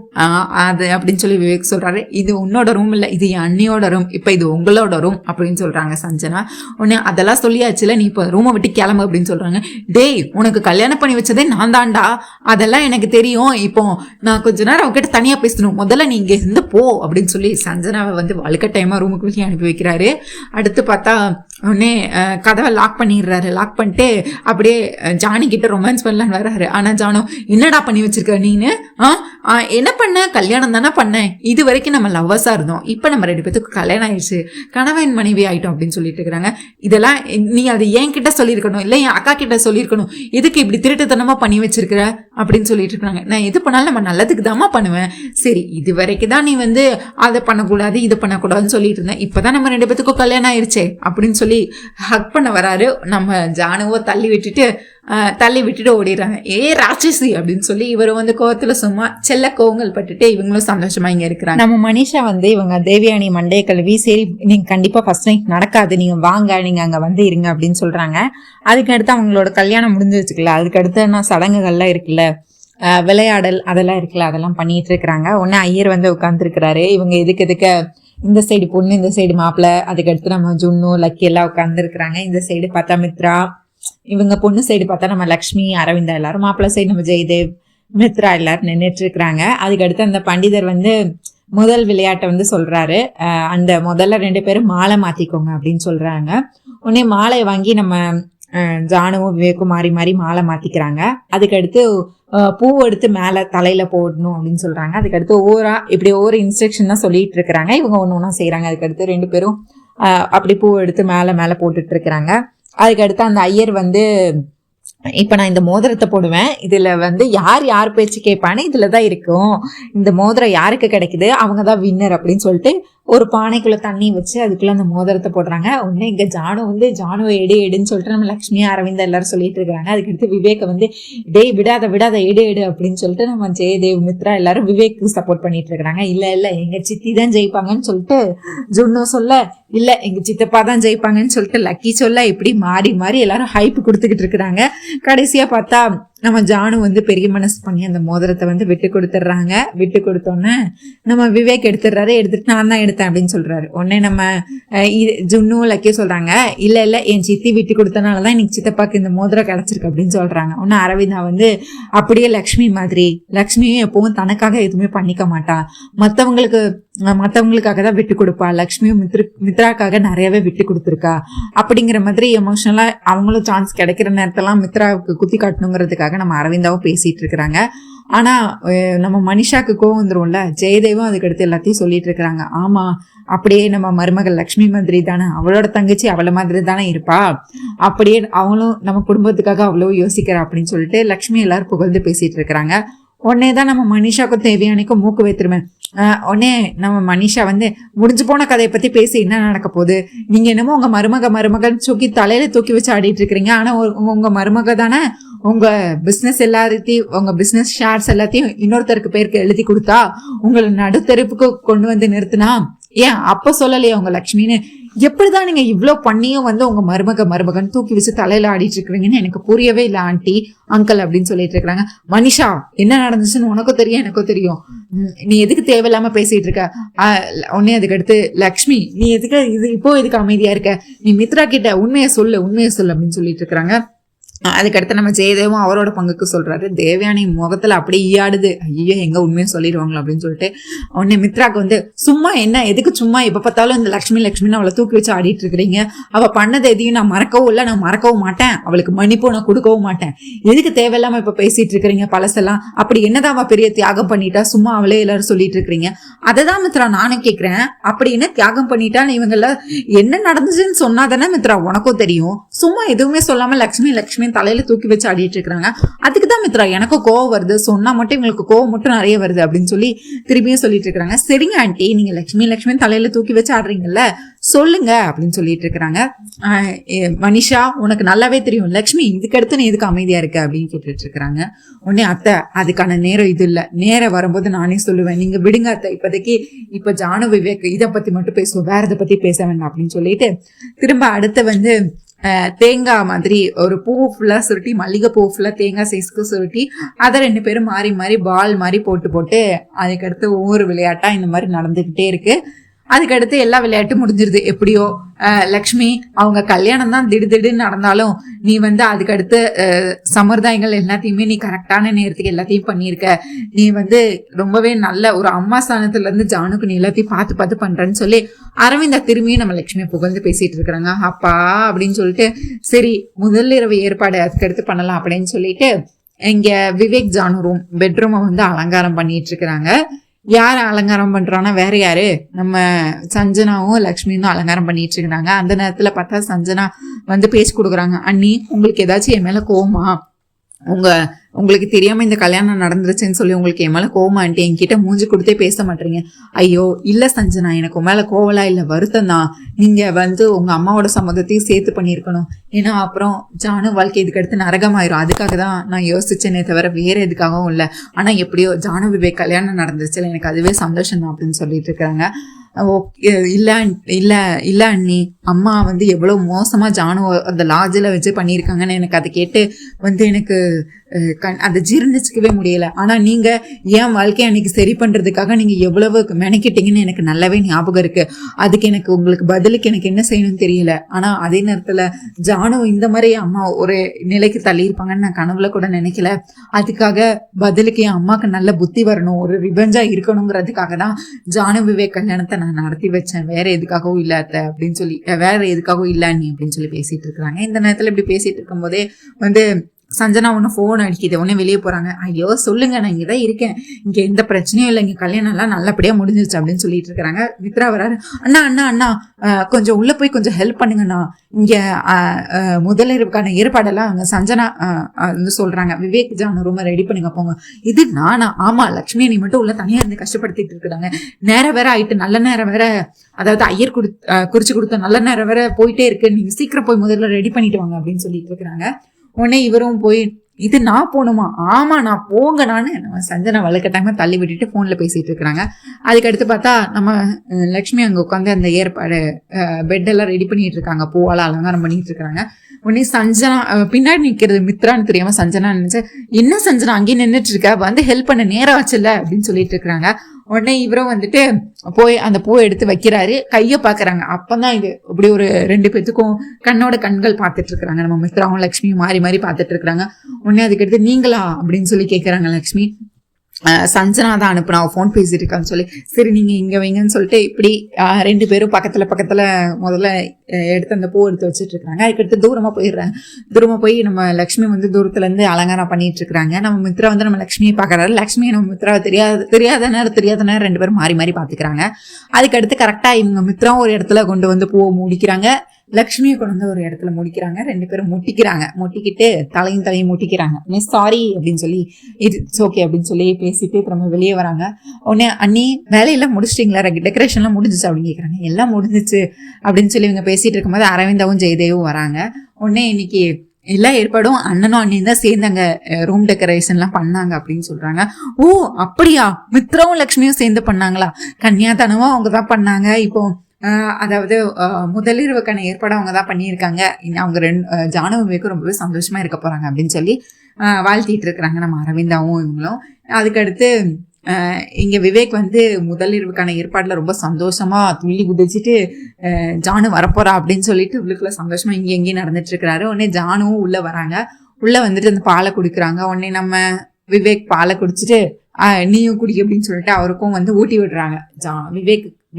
அது அப்படின்னு சொல்லி விவேக் சொல்றாரு. இது உன்னோட ரூம் இல்லை, இது என் அண்ணியோட ரூம், இப்போ இது உங்களோட ரூம் அப்படின்னு சொல்றாங்க சஞ்சனா. உடனே அதெல்லாம் சொல்லியாச்சுல, நீ இப்போ ரூமை விட்டு கிளம்பு அப்படின்னு சொல்றாங்க. டேய் உனக்கு கல்யாணம் பண்ணி வச்சதே நான் தான்டா, அதெல்லாம் எனக்கு தெரியும், இப்போ நான் கொஞ்ச நேரம் அவகிட்ட தனியா பேசணும், முதல்ல நீ இங்க இருந்து போ அப்படின்னு சொல்லி சஞ்சனாவை வந்து வழுக்கட்டாயமா ரூமுக்குள்ளே அனுப்பி வைக்கிறாரு. அடுத்து பார்த்தா உடனே கதவை லாக் பண்ணிடுறாரு. லாக் பண்ணிட்டு அப்படியே ஜானி கிட்ட ரொமான்ஸ் பண்ணலான்னு வர்றாரு. ஆனா ஜானு என்னடா பண்ணி வச்சிருக்க நீனு, என்ன பண்ண, கல்யாணம் தானே பண்ணேன், இது வரைக்கும் நம்ம லவ்வர்ஸா இருந்தோம், இப்ப நம்ம 2 பேத்துக்கு கல்யாணம் ஆயிடுச்சு, கணவன் மனைவி ஆயிட்டோம் அப்படின்னு சொல்லிட்டு இருக்கிறாங்க. இதெல்லாம் நீ அதை என் கிட்ட சொல்லியிருக்கணும், இல்லை என் அக்கா கிட்ட சொல்லியிருக்கணும், எதுக்கு இப்படி திருட்டுத்தனமா பண்ணி வச்சிருக்கிற அப்படின்னு சொல்லிட்டு இருக்காங்க. நான் எது பண்ணாலும் நம்ம நல்லதுக்கு தாமா பண்ணுவேன், சரி இது வரைக்கும் தான் நீ வந்து அதை பண்ணக்கூடாது இதை பண்ணக்கூடாதுன்னு சொல்லிட்டு இருந்தேன், இப்பதான் நம்ம 2 பேத்துக்கும் கல்யாணம் ஆயிடுச்சே அப்படின்னு சொல்லி ஹக் பண்ண வராரு. நம்ம ஜானுவோ தள்ளி விட்டுட்டு ஓடிடுறாங்க. ராட்சசி அப்படின்னு சொல்லி இவர் வந்து கோவத்துல சும்மா செல்ல கோவங்கள் பட்டுட்டு இவங்களும் சந்தோஷமா இங்க இருக்கிறாங்க. நம்ம மனிஷா வந்து இவங்க தேவயானி மண்டைய கழுவி சரி நீங்க கண்டிப்பா ஃபர்ஸ்ட் நைட் நடக்காது, நீங்க வாங்க, நீங்க அங்க வந்து இருங்க அப்படின்னு சொல்றாங்க. அதுக்கு அடுத்து அவங்களோட கல்யாணம் முடிஞ்சு வச்சுக்கல, அதுக்கு அடுத்து சடங்குகள்லாம் இருக்குல்ல, விளையாடல் அதெல்லாம் இருக்குல்ல, அதெல்லாம் பண்ணிட்டு இருக்கிறாங்க. உடனே ஐயர் வந்து உட்காந்துருக்கிறாரு. இவங்க எதுக்கு இந்த சைடு பொண்ணு, இந்த சைடு மாப்பிள்ள, அதுக்கடுத்து நம்ம ஜுன்னு லக்கி எல்லாம் உட்காந்துருக்குறாங்க. இந்த சைடு பார்த்தா மித்ரா, இவங்க பொண்ணு சைடு பார்த்தா நம்ம லக்ஷ்மி அரவிந்தா எல்லாரும், மாப்பிள்ள சைடு நம்ம ஜெயதேவ் மித்ரா எல்லாரும் நின்றுட்டு இருக்கிறாங்க. அதுக்கடுத்து அந்த பண்டிதர் வந்து முதல் விளையாட்டை வந்து சொல்றாரு. அந்த முதல்ல 2 பேரும் மாலை மாத்திக்கோங்க அப்படின்னு சொல்றாங்க. உடனே மாலையை வாங்கி நம்ம ஜானுவும் விவேக்கும் மாறி மாறி மாலை மாத்திக்கிறாங்க. அதுக்கடுத்து பூ எடுத்து மேல தலையில போடணும் அப்படின்னு சொல்றாங்க. அதுக்கடுத்து ஒவ்வொரு இன்ஸ்ட்ரக்ஷன் தான் சொல்லிட்டு இருக்கிறாங்க. இவங்க ஒண்ணு செய்யறாங்க. அதுக்கடுத்து 2 பேரும் அப்படி பூ எடுத்து மேல போட்டுட்டு இருக்கிறாங்க. அதுக்கடுத்து அந்த ஐயர் வந்து இப்ப நான் இந்த மோதிரத்தை போடுவேன், இதுல வந்து யார் பேச்சு கேட்பானே இதுலதான் இருக்கும், இந்த மோதிரம் யாருக்கு கிடைக்குது அவங்கதான் வின்னர் அப்படின்னு சொல்லிட்டு ஒரு பானைக்குள்ள தண்ணி வச்சு அதுக்குள்ள அந்த மோதிரத்தை போடுறாங்க. உடனே இங்க ஜானு வந்து ஜானுவை எடுன்னு சொல்லிட்டு நம்ம லக்ஷ்மி அரவிந்தா எல்லாரும் சொல்லிட்டு இருக்காங்க. அதுக்கடுத்து விவேக்க வந்து டேய் விடாத எடு அப்படின்னு சொல்லிட்டு நம்ம ஜெயதேவ் மித்ரா எல்லாரும் விவேக்கு சப்போர்ட் பண்ணிட்டு இருக்காங்க. இல்ல எங்க சித்தி தான் ஜெயிப்பாங்கன்னு சொல்லிட்டு ஜுன்னு சொல்ல, இல்ல எங்க சித்தப்பா தான் ஜெயிப்பாங்கன்னு சொல்லிட்டு லக்கி சொல்ல, இப்படி மாறி எல்லாரும் ஹைப் கொடுத்துக்கிட்டு இருக்கிறாங்க. கடைசியா பார்த்தா நம்ம ஜானு வந்து பெரிய மனசு பண்ணி அந்த மோதிரத்தை வந்து விட்டு கொடுத்துட்றாங்க. விட்டு கொடுத்தோன்னே நம்ம விவேக் எடுத்துடுறாரு. எடுத்துட்டு நான் தான் எடுத்தேன் அப்படின்னு சொல்றாரு. உடனே நம்ம ஜுன்னு லக்கே சொல்றாங்க, இல்ல என் சித்தி விட்டு கொடுத்தனாலதான் இன்னைக்கு சித்தப்பாக்கு இந்த மோதிரம் கிடைச்சிருக்கு அப்படின்னு சொல்றாங்க. உடனே அரவிந்தா வந்து அப்படியே லக்ஷ்மி மாதிரி, லக்ஷ்மியும் எப்பவும் தனக்காக எதுவுமே பண்ணிக்க மாட்டா, மற்றவங்களுக்காக தான் விட்டு கொடுப்பா, லக்ஷ்மியும் மித்ராக்காக நிறையவே விட்டு கொடுத்துருக்கா அப்படிங்கிற மாதிரி எமோஷனலா அவங்களும் சான்ஸ் கிடைக்கிற நேரத்தெல்லாம் மித்ராவுக்கு குத்தி காட்டணுங்கிறதுக்காக நம்ம அரவிந்தாவும் பேசிட்டு இருக்கிறாங்க. ஆனா நம்ம மனிஷாக்கு கோவம் வந்துரும்ல, ஜெயதேவும் அதுக்கடுத்து எல்லாத்தையும் சொல்லிட்டு இருக்கிறாங்க. ஆமா அப்படியே நம்ம மருமகள் லக்ஷ்மி மாதிரி தானே, அவளோட தங்கச்சி அவளை மாதிரி தானே இருப்பா, அப்படியே அவங்களும் நம்ம குடும்பத்துக்காக அவ்வளோ யோசிக்கிறா அப்படின்னு சொல்லிட்டு லக்ஷ்மி எல்லாரும் புகழ்ந்து பேசிட்டு இருக்கிறாங்க. உடனே தான் நம்ம மனிஷாக்கும் தேவையானிக்கும் மூக்கு வைத்திருவேன். உடனே நம்ம மனிஷா வந்து முடிஞ்சு போன கதையை பத்தி பேசி என்ன நடக்க போகுது, நீங்க என்னமோ உங்க மருமகன் தூக்கி தலையில தூக்கி வச்சு ஆடிட்டு இருக்கிறீங்க, ஆனா உங்க மருமக தானே உங்க பிசினஸ் எல்லாத்தையும், உங்க பிசினஸ் ஷேர்ஸ் எல்லாத்தையும் இன்னொருத்தருக்கு பேருக்கு எழுதி கொடுத்தா உங்களை நடுத்தெருப்புக்கு கொண்டு வந்து நிறுத்தினா, ஏன் அப்ப சொல்லலையே உங்க லக்ஷ்மின்னு, எப்படிதான் நீங்க இவ்வளவு பண்ணியும் வந்து உங்க மருமகன் தூக்கி வச்சு தலையில ஆடிட்டு இருக்கிறீங்கன்னு எனக்கு புரியவே இல்லை ஆண்டி அங்கிள் அப்படின்னு சொல்லிட்டு இருக்கிறாங்க. மனிஷா என்ன நடந்துச்சுன்னு உனக்கும் தெரியும் எனக்கும் தெரியும், நீ எதுக்கு தேவையில்லாம பேசிட்டு இருக்க. உடனே அதுக்கு அடுத்து லக்ஷ்மி நீ எதுக்கு எதுக்கு அமைதியா இருக்க, நீ மித்ரா கிட்ட உண்மையை சொல்லு அப்படின்னு சொல்லிட்டு இருக்கிறாங்க. அதுக்கடுத்து நம்ம ஜெயதேவும் அவரோட பங்குக்கு சொல்றாரு. தேவயானி முகத்துல அப்படியே ஈயாடுது. ஐயோ எங்க உண்மையை சொல்லிடுவாங்களோ அப்படின்னு சொல்லிட்டு உடனே மித்ராக்கு வந்து சும்மா என்ன எதுக்கு சும்மா எப்ப பார்த்தாலும் இந்த லட்சுமின்னு அவளை தூக்கி வச்சு ஆடிட்டு இருக்கிறீங்க. அவ பண்ணதை எதையும் நான் மறக்கவும் இல்லை, நான் மறக்கவும் மாட்டேன், அவளுக்கு மன்னிப்பும் நான் கொடுக்கவும் மாட்டேன். எதுக்கு தேவையில்லாம இப்ப பேசிட்டு இருக்கிறீங்க பழசெல்லாம்? அப்படி என்னதான் அவ பெரிய தியாகம் பண்ணிட்டா சும்மா அவளே எல்லாரும் சொல்லிட்டு இருக்கிறீங்க? அததான் மித்ரா நானும் கேட்கிறேன். அப்படி என்ன தியாகம் பண்ணிட்டான்னு இவங்கள என்ன நடந்துச்சுன்னு சொன்னாதானே மித்ரா உனக்கும் தெரியும். சும்மா எதுவுமே சொல்லாம லட்சுமி தலையில தூக்கி வச்சு ஆடிட்டு இருக்காங்க. அதுக்குதான் மித்ரா எனக்கு கோவம் வருது, சொன்னா மட்டும் இவங்களுக்கு கோவம் மட்டும் நிறைய வருது அப்படின்னு சொல்லி திரும்பியும் சொல்லிட்டு இருக்காங்க. சரிங்க ஆண்டி, நீங்க லட்சுமி தலையில தூக்கி வச்சு ஆடுறீங்கல்ல, சொல்லுங்க அப்படின்னு சொல்லிட்டு இருக்கிறாங்க. மனிஷா உனக்கு நல்லாவே தெரியும் லட்சுமி, இதுக்கடுத்து நீ எதுக்கு அமைதியா இருக்க அப்படின்னு கேட்டுட்டு இருக்கிறாங்க. உடனே அத்தை அதுக்கான நேரம் இது இல்ல, நேரம் வரும்போது நானே சொல்லுவேன், நீங்க விடுங்க அத்தை, இப்போதைக்கு இப்ப ஜானு விவேக் இதை பத்தி மட்டும் பேசுவோம், வேற இதை பத்தி பேச வேண்டாம் அப்படின்னு சொல்லிட்டு திரும்ப அடுத்த வந்து தேங்காய் மாதிரி ஒரு பூ ஃபுல்லா சுருட்டி, மல்லிகை பூ ஃபுல்லா தேங்காய் சைஸ்க்கு சுருட்டி அதை 2 பேரும் மாறி மாறி பால் மாதிரி போட்டு அதுக்கடுத்து ஒவ்வொரு விளையாட்டா இந்த மாதிரி நடந்துகிட்டே இருக்கு. அதுக்கடுத்து எல்லா விளையாட்டும் முடிஞ்சிருது. எப்படியோ லக்ஷ்மி அவங்க கல்யாணம் தான் திடுதிடுன்னு நடந்தாலும் நீ வந்து அதுக்கடுத்து சம்பிரதாயங்கள் எல்லாத்தையுமே நீ கரெக்டான நேரத்துக்கு எல்லாத்தையும் பண்ணியிருக்க. நீ வந்து ரொம்பவே நல்ல ஒரு அம்மா ஸ்தானத்துல இருந்து ஜானுக்கு நீ எல்லாத்தையும் பார்த்து பண்றேன்னு சொல்லி அரவிந்தா திரும்பியும் நம்ம லட்சுமியை புகழ்ந்து பேசிட்டு இருக்கிறாங்க. அப்பா அப்படின்னு சொல்லிட்டு சரி முதல் இரவு ஏற்பாடு அதுக்கடுத்து பண்ணலாம் அப்படின்னு சொல்லிட்டு இங்க விவேக் ஜானு ரூம் பெட்ரூமை வந்து அலங்காரம் பண்ணிட்டு இருக்கிறாங்க. யார் அலங்காரம் பண்றான்னா வேற யாரு, நம்ம சஞ்சனாவும் லக்ஷ்மியும் தான் அலங்காரம் பண்ணிட்டு இருக்கிறாங்க. அந்த நேரத்துல பார்த்தா சஞ்சனா வந்து பேசி கொடுக்குறாங்க. அண்ணி உங்களுக்கு ஏதாச்சும் என் மேல கோவமா, உங்களுக்கு தெரியாம இந்த கல்யாணம் நடந்துருச்சுன்னு சொல்லி உங்களுக்கு என் மேல கோவமா ஆண்டி, என்கிட்ட மூஞ்சி கொடுத்தே பேச மாட்டீங்க. ஐயோ இல்ல சஞ்சனா, எனக்கு மேல கோவலா இல்ல, வருத்தம் தான். நீங்க வந்து உங்க அம்மாவோட சம்மதத்தையும் சேர்த்து பண்ணிருக்கணும். ஏன்னா அப்புறம் ஜானு வாழ்க்கை இதுக்கு அடுத்து நரகமாயிரும். அதுக்காக தான் நான் யோசிச்சேனே தவிர வேற எதுக்காகவும் இல்லை. ஆனா எப்படியோ ஜானு விவேக் கல்யாணம் நடந்துருச்சுல, எனக்கு அதுவே சந்தோஷம் தான் அப்படின்னு சொல்லிட்டு இருக்காங்க. இல்ல அண்ணி, அம்மா வந்து எவ்வளவு மோசமா ஜானு அந்த லாட்ஜில் வச்சு பண்ணியிருக்காங்கன்னு எனக்கு அதை கேட்டு வந்து எனக்கு அதை ஜீர்ணிச்சிக்கவே முடியல. ஆனா நீங்க என் வாழ்க்கையை அன்னைக்கு சரி பண்றதுக்காக நீங்க எவ்வளவு மெனக்கிட்டீங்கன்னு எனக்கு நல்லாவே ஞாபகம் இருக்கு. அதுக்கு எனக்கு உங்களுக்கு பதிலுக்கு எனக்கு என்ன செய்யணும்னு தெரியல. ஆனா அதே நேரத்துல ஜானு இந்த மாதிரி அம்மா ஒரு நிலைக்கு தள்ளியிருப்பாங்கன்னு நான் கனவுல கூட நினைக்கல. அதுக்காக பதிலுக்கு என் அம்மாவுக்கு நல்ல புத்தி வரணும், ஒரு ரிவெஞ்சா இருக்கணுங்கிறதுக்காக தான் ஜானு விவேக் கல்யாணத்தை நான் நடத்தி வச்சேன், வேற எதுக்காகவும் இல்ல அத்தை அப்படின்னு சொல்லி, வேற எதுக்காகவும் இல்ல நீ அப்படின்னு சொல்லி பேசிட்டு இருக்கிறாங்க. இந்த நேரத்துல இப்படி பேசிட்டு இருக்கும் போதே வந்து சஞ்சனா ஒன்று ஃபோன் அடிக்குது. உடனே வெளியே போறாங்க. ஐயோ சொல்லுங்க, நான் இங்கதான் இருக்கேன், இங்க எந்த பிரச்சனையும் இல்லை, இங்க கல்யாணம் எல்லாம் நல்லபடியா முடிஞ்சிருச்சு அப்படின்னு சொல்லிட்டு இருக்கிறாங்க. மித்ரா வராரு. அண்ணா கொஞ்சம் உள்ள போய் கொஞ்சம் ஹெல்ப் பண்ணுங்கண்ணா, இங்க முதலிரவுக்கான ஏற்பாடெல்லாம் அவங்க சஞ்சனா வந்து சொல்றாங்க. விவேக் ஜானு ரொம்ப ரெடி பண்ணுங்க போங்க. இது நானா? ஆமா லட்சுமி, நீ மட்டும் உள்ள தனியா இருந்து கஷ்டப்படுத்திட்டு இருக்கிறாங்க. நேரம் வேற ஆயிட்டு, நல்ல நேரம் வேற, அதாவது ஐயர் குறிச்சு கொடுத்த நல்ல நேரம் வேற போயிட்டே இருக்கு, நீங்க சீக்கிரம் போய் முதல்ல ரெடி பண்ணிட்டு வாங்க அப்படின்னு சொல்லிட்டு இருக்கிறாங்க. உடனே இவரும் போய் இது நான் போகணுமா? ஆமா நான் போங்க. நம்ம சஞ்சனா வளர்க்கட்டாம தள்ளி விட்டுட்டு போன்ல பேசிட்டு இருக்கிறாங்க. அதுக்கடுத்து பார்த்தா நம்ம லக்ஷ்மி அங்க உட்காந்து அந்த ஏற்பாடு பெட்டெல்லாம் ரெடி பண்ணிட்டு இருக்காங்க, பூவால அலங்காரம் பண்ணிட்டு இருக்காங்க. உடனே சஞ்சனா பின்னாடி நிக்கிறது மித்ரான்னு தெரியாம சஞ்சனா நினைச்சு, என்ன சஞ்சனா அங்கேயே நின்றுட்டு இருக்க, வந்து ஹெல்ப் பண்ண நேரம் ஆச்சுல்ல அப்படின்னு சொல்லிட்டு இருக்கிறாங்க. உடனே இவரும் வந்துட்டு போய் அந்த பூவை எடுத்து வைக்கிறாரு, கையை பாக்குறாங்க. அப்பதான் இது இப்படி ஒரு 2 பேத்துக்கும் கண்ணோட கண்கள் பார்த்துட்டு இருக்கிறாங்க. நம்ம மித்ராவும் லக்ஷ்மியும் மாறி மாறி பார்த்துட்டு இருக்கிறாங்க. உடனே அதுக்கடுத்து நீங்களா அப்படின்னு சொல்லி கேட்கறாங்க லக்ஷ்மி. சஞ்சனா தான் அனுப்புனா, ஃபோன் பேசிட்டு இருக்கான்னு சொல்லி, சரி நீங்க இங்க வைங்கன்னு சொல்லிட்டு இப்படி 2 பேரும் பக்கத்துல முதல்ல எடுத்து அந்த பூ எடுத்து வச்சுட்டு இருக்காங்க. அதுக்கடுத்து தூரமா போய் நம்ம லக்ஷ்மி வந்து தூரத்துல இருந்து அலங்காரம் பண்ணிட்டு இருக்காங்க. நம்ம மித்ரா வந்து நம்ம லக்ஷ்மியை பாக்குறாரு. லக்ஷ்மி நம்ம மித்ராவை தெரியாத நேரம் 2 பேரும் மாறி மாறி பாத்துக்கிறாங்க. அதுக்கடுத்து கரெக்டா இவங்க மித்ராவும் ஒரு இடத்துல கொண்டு வந்து பூவை முடிக்கிறாங்க, லக்ஷ்மியை கொண்டு வந்து ஒரு இடத்துல முடிக்கிறாங்க. 2 பேரும் முட்டிக்கிட்டு தலையும் முட்டிக்கிறாங்க. சாரி அப்படின்னு சொல்லி இட்ஸ் ஓகே அப்படின்னு சொல்லி பேசிட்டு நம்ம வெளியே வராங்க. உடனே அண்ணி வேலையெல்லாம் முடிச்சிட்டீங்களா, டெக்கரேஷன்லாம் முடிஞ்சிச்சு அப்படின்னு கேட்குறாங்க. எல்லாம் முடிஞ்சிச்சு அப்படின்னு சொல்லி இவங்க பேசிட்டு இருக்கும்போது அரவிந்தாவும் ஜெயதேவும் வராங்க. உடனே இன்னைக்கு எல்லா ஏற்பாடும் அண்ணனும் அண்ணியும் தான் சேர்ந்தாங்க, ரூம் டெக்கரேஷன்லாம் பண்ணாங்க அப்படின்னு சொல்றாங்க. ஓ அப்படியா, மித்ராவும் லக்ஷ்மியும் சேர்ந்து பண்ணாங்களா? கன்னியாதானமும் அவங்க தான் பண்ணாங்க. இப்போ அதாவது முதலிரவுக்கான ஏற்பாடு அவங்க தான் பண்ணியிருக்காங்க. அவங்க ஜானு விவேக்கும் ரொம்பவே சந்தோஷமா இருக்க போறாங்க அப்படின்னு சொல்லி வாழ்த்திட்டு இருக்கிறாங்க நம்ம அரவிந்தாவும் இவங்களும். அதுக்கடுத்து இங்க விவேக் வந்து முதலிரவுக்கான ஏற்பாடுல ரொம்ப சந்தோஷமா துள்ளி குதிச்சுட்டு ஜானு வரப்போறா அப்படின்னு சொல்லிட்டு உள்ளுக்குள்ள சந்தோஷமா எங்கேயும் நடந்துட்டு இருக்கிறாரு. உடனே ஜானுவும் உள்ள வராங்க. உள்ள வந்துட்டு அந்த பாலை குடிக்கிறாங்க. உடனே நம்ம விவேக் பாலை குடிச்சிட்டு நீயும் குடி அப்படின்னு சொல்லிட்டு அவருக்கும் வந்து ஊட்டி விடுறாங்க.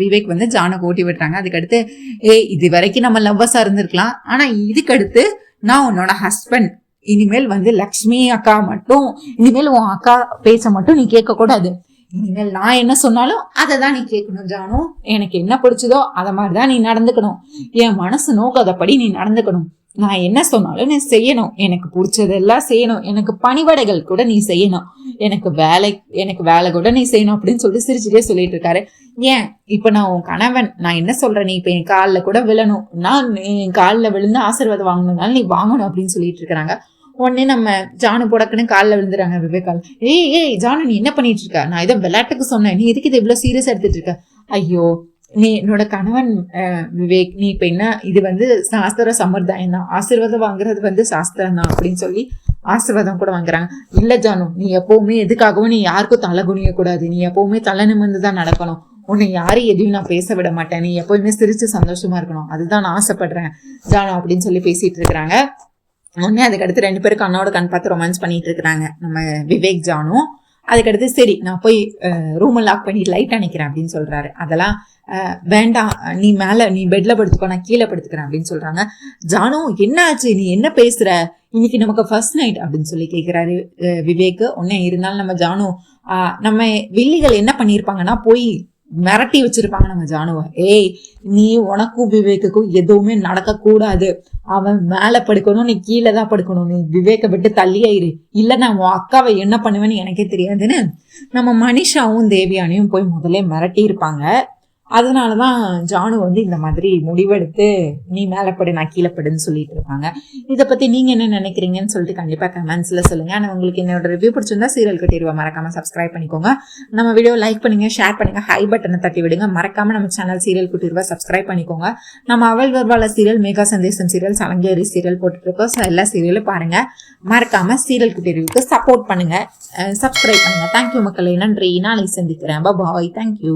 விவேக் வந்து ஜானுக்கு ஊட்டி விடுறாங்க. அதுக்கடுத்து இது வரைக்கும் நம்ம லவ்வர்ஸா இருந்திருக்கலாம், ஆனா இதுக்கடுத்து நான் உன்னோட ஹஸ்பண்ட், இனிமேல் வந்து லக்ஷ்மி அக்கா மட்டும், இனிமேல் உன் அக்கா பேச மட்டும் நீ கேட்க கூடாது, இனிமேல் நான் என்ன சொன்னாலும் அதை தான் நீ கேட்கணும் ஜானு. எனக்கு என்ன பிடிச்சதோ அதை மாதிரிதான் நீ நடந்துக்கணும். என் மனசு நோக்காதபடி நீ நடந்துக்கணும். நான் என்ன சொன்னாலும் நீ செய்யணும். எனக்கு பிடிச்சதெல்லாம் செய்யணும். எனக்கு பணிவடைகள் கூட நீ செய்யணும். எனக்கு வேலை கூட நீ செய்யணும் அப்படின்னு சொல்லி சிரிச்சுட்டே சொல்லிட்டு இருக்காரு. ஏன் இப்ப நான் உன் கணவன், நான் என்ன சொல்றேன், நீ இப்ப என் காலில் கூட விழணும், நான் என் காலில் விழுந்து ஆசீர்வாதம் வாங்கணும்னாலும் நீ வாங்கணும் அப்படின்னு சொல்லிட்டு இருக்கிறாங்க. உடனே நம்ம ஜானு போடக்குன்னு காலில் விழுந்துறாங்க விவேகால். ஏய் ஜானு, நீ என்ன பண்ணிட்டு இருக்க? நான் இதை விளையாட்டுக்கு சொன்னேன், நீ எதுக்கு இதை இவ்வளவு சீரியஸா எடுத்துட்டு இருக்க? ஐயோ, நீ என்னோட கணவன் விவேக், நீ இப்ப என்ன, இது வந்து சாஸ்திர சம்பிரதாயம் தான், ஆசீர்வாதம் வாங்குறது வந்து சாஸ்திரம் தான் அப்படின்னு சொல்லி ஆசீர்வாதம் கூட வாங்குறாங்க. இல்ல ஜானு, நீ எப்பவுமே எதுக்காகவும் நீ யாருக்கும் தலை குனிய கூடாது, நீ எப்பவுமே தலை நிமிர்ந்து தான் நடக்கணும், உன்னை யாரும் எதையும் நான் பேச விட மாட்டேன், நீ எப்பவுமே சிரிச்சு சந்தோஷமா இருக்கணும், அதுதான் நான் ஆசைப்படுறேன் ஜானு அப்படின்னு சொல்லி பேசிட்டு இருக்கிறாங்க. உடனே அதுக்கடுத்து 2 பேரும் கண்ணோட கண் பார்த்து ரொமான்ஸ் பண்ணிட்டு இருக்கிறாங்க நம்ம விவேக் ஜானு. அதுக்கடுத்து சரி நான் போய் ரூமை லாக் பண்ணி லைட் அணைக்கிறேன் அப்படின்னு சொல்றாரு. அதெல்லாம் வேண்டாம், நீ பெட்ல படுத்துக்கோ, நான் கீழே படுத்துக்கிறேன் அப்படின்னு சொல்றாங்க. ஜானு, என்ன ஆச்சு, நீ என்ன பேசுற, இன்னைக்கு நமக்கு ஃபர்ஸ்ட் நைட் அப்படின்னு சொல்லி கேட்கிறாரு விவேக். உடனே இருந்தாலும் நம்ம ஜானு, நம்ம வில்லிகள் என்ன பண்ணியிருப்பாங்கன்னா போய் மிரட்டி வச்சிருப்பாங்க நம்ம ஜானுவை. நீ உனக்கும் விவேக்குக்கும் எதுவுமே நடக்க கூடாது, அவன் மேல படுக்கணும், நீ கீழே தான் படுக்கணும், நீ விவேக்க விட்டு தள்ளியாயிரு, இல்ல நான் உன் அக்காவை என்ன பண்ணுவேன்னு எனக்கே தெரியாதுன்னு நம்ம மனிஷாவும் தேவியானையும் போய் முதல்ல மிரட்டி இருப்பாங்க. அதனாலதான் ஜானு வந்து இந்த மாதிரி முடிவெடுத்து நீ மேல படு நான் கீழே படுன்னு சொல்லிட்டு இருப்பாங்க. இதை பத்தி நீங்க என்ன நினைக்கிறீங்கன்னு சொல்லிட்டு கண்டிப்பா கமெண்ட்ஸ்ல சொல்லுங்க. ஆனா உங்களுக்கு என்னோட ரிவ்யூ பிடிச்சிருந்தா சீரியல் கட்டிடுவா மறக்காம சப்ஸ்கிரைப் பண்ணிக்கோங்க, நம்ம வீடியோ லைக் பண்ணுங்க, ஷேர் பண்ணுங்க, ஹை பட்டனை தட்டி விடுங்க. மறக்காம நம்ம சேனல் சீரியல் கட்டிடுவா சப்ஸ்கிரைப் பண்ணிக்கோங்க. நம்ம அவள் வருவாள சீரியல், மேகா சந்தேசம் சீரியல், சலங்கேரி சீரியல் போட்டுட்டு இருக்கோம். எல்லா சீரியலும் பாருங்க. மறக்காம சீரியல் கட்டிடுவுக்கு சப்போர்ட் பண்ணுங்க, சப்ஸ்கிரைப் பண்ணுங்க. தேங்க்யூ மக்களே, நன்றி. நாளை சந்திக்கிறேன். பாய், தேங்க்யூ.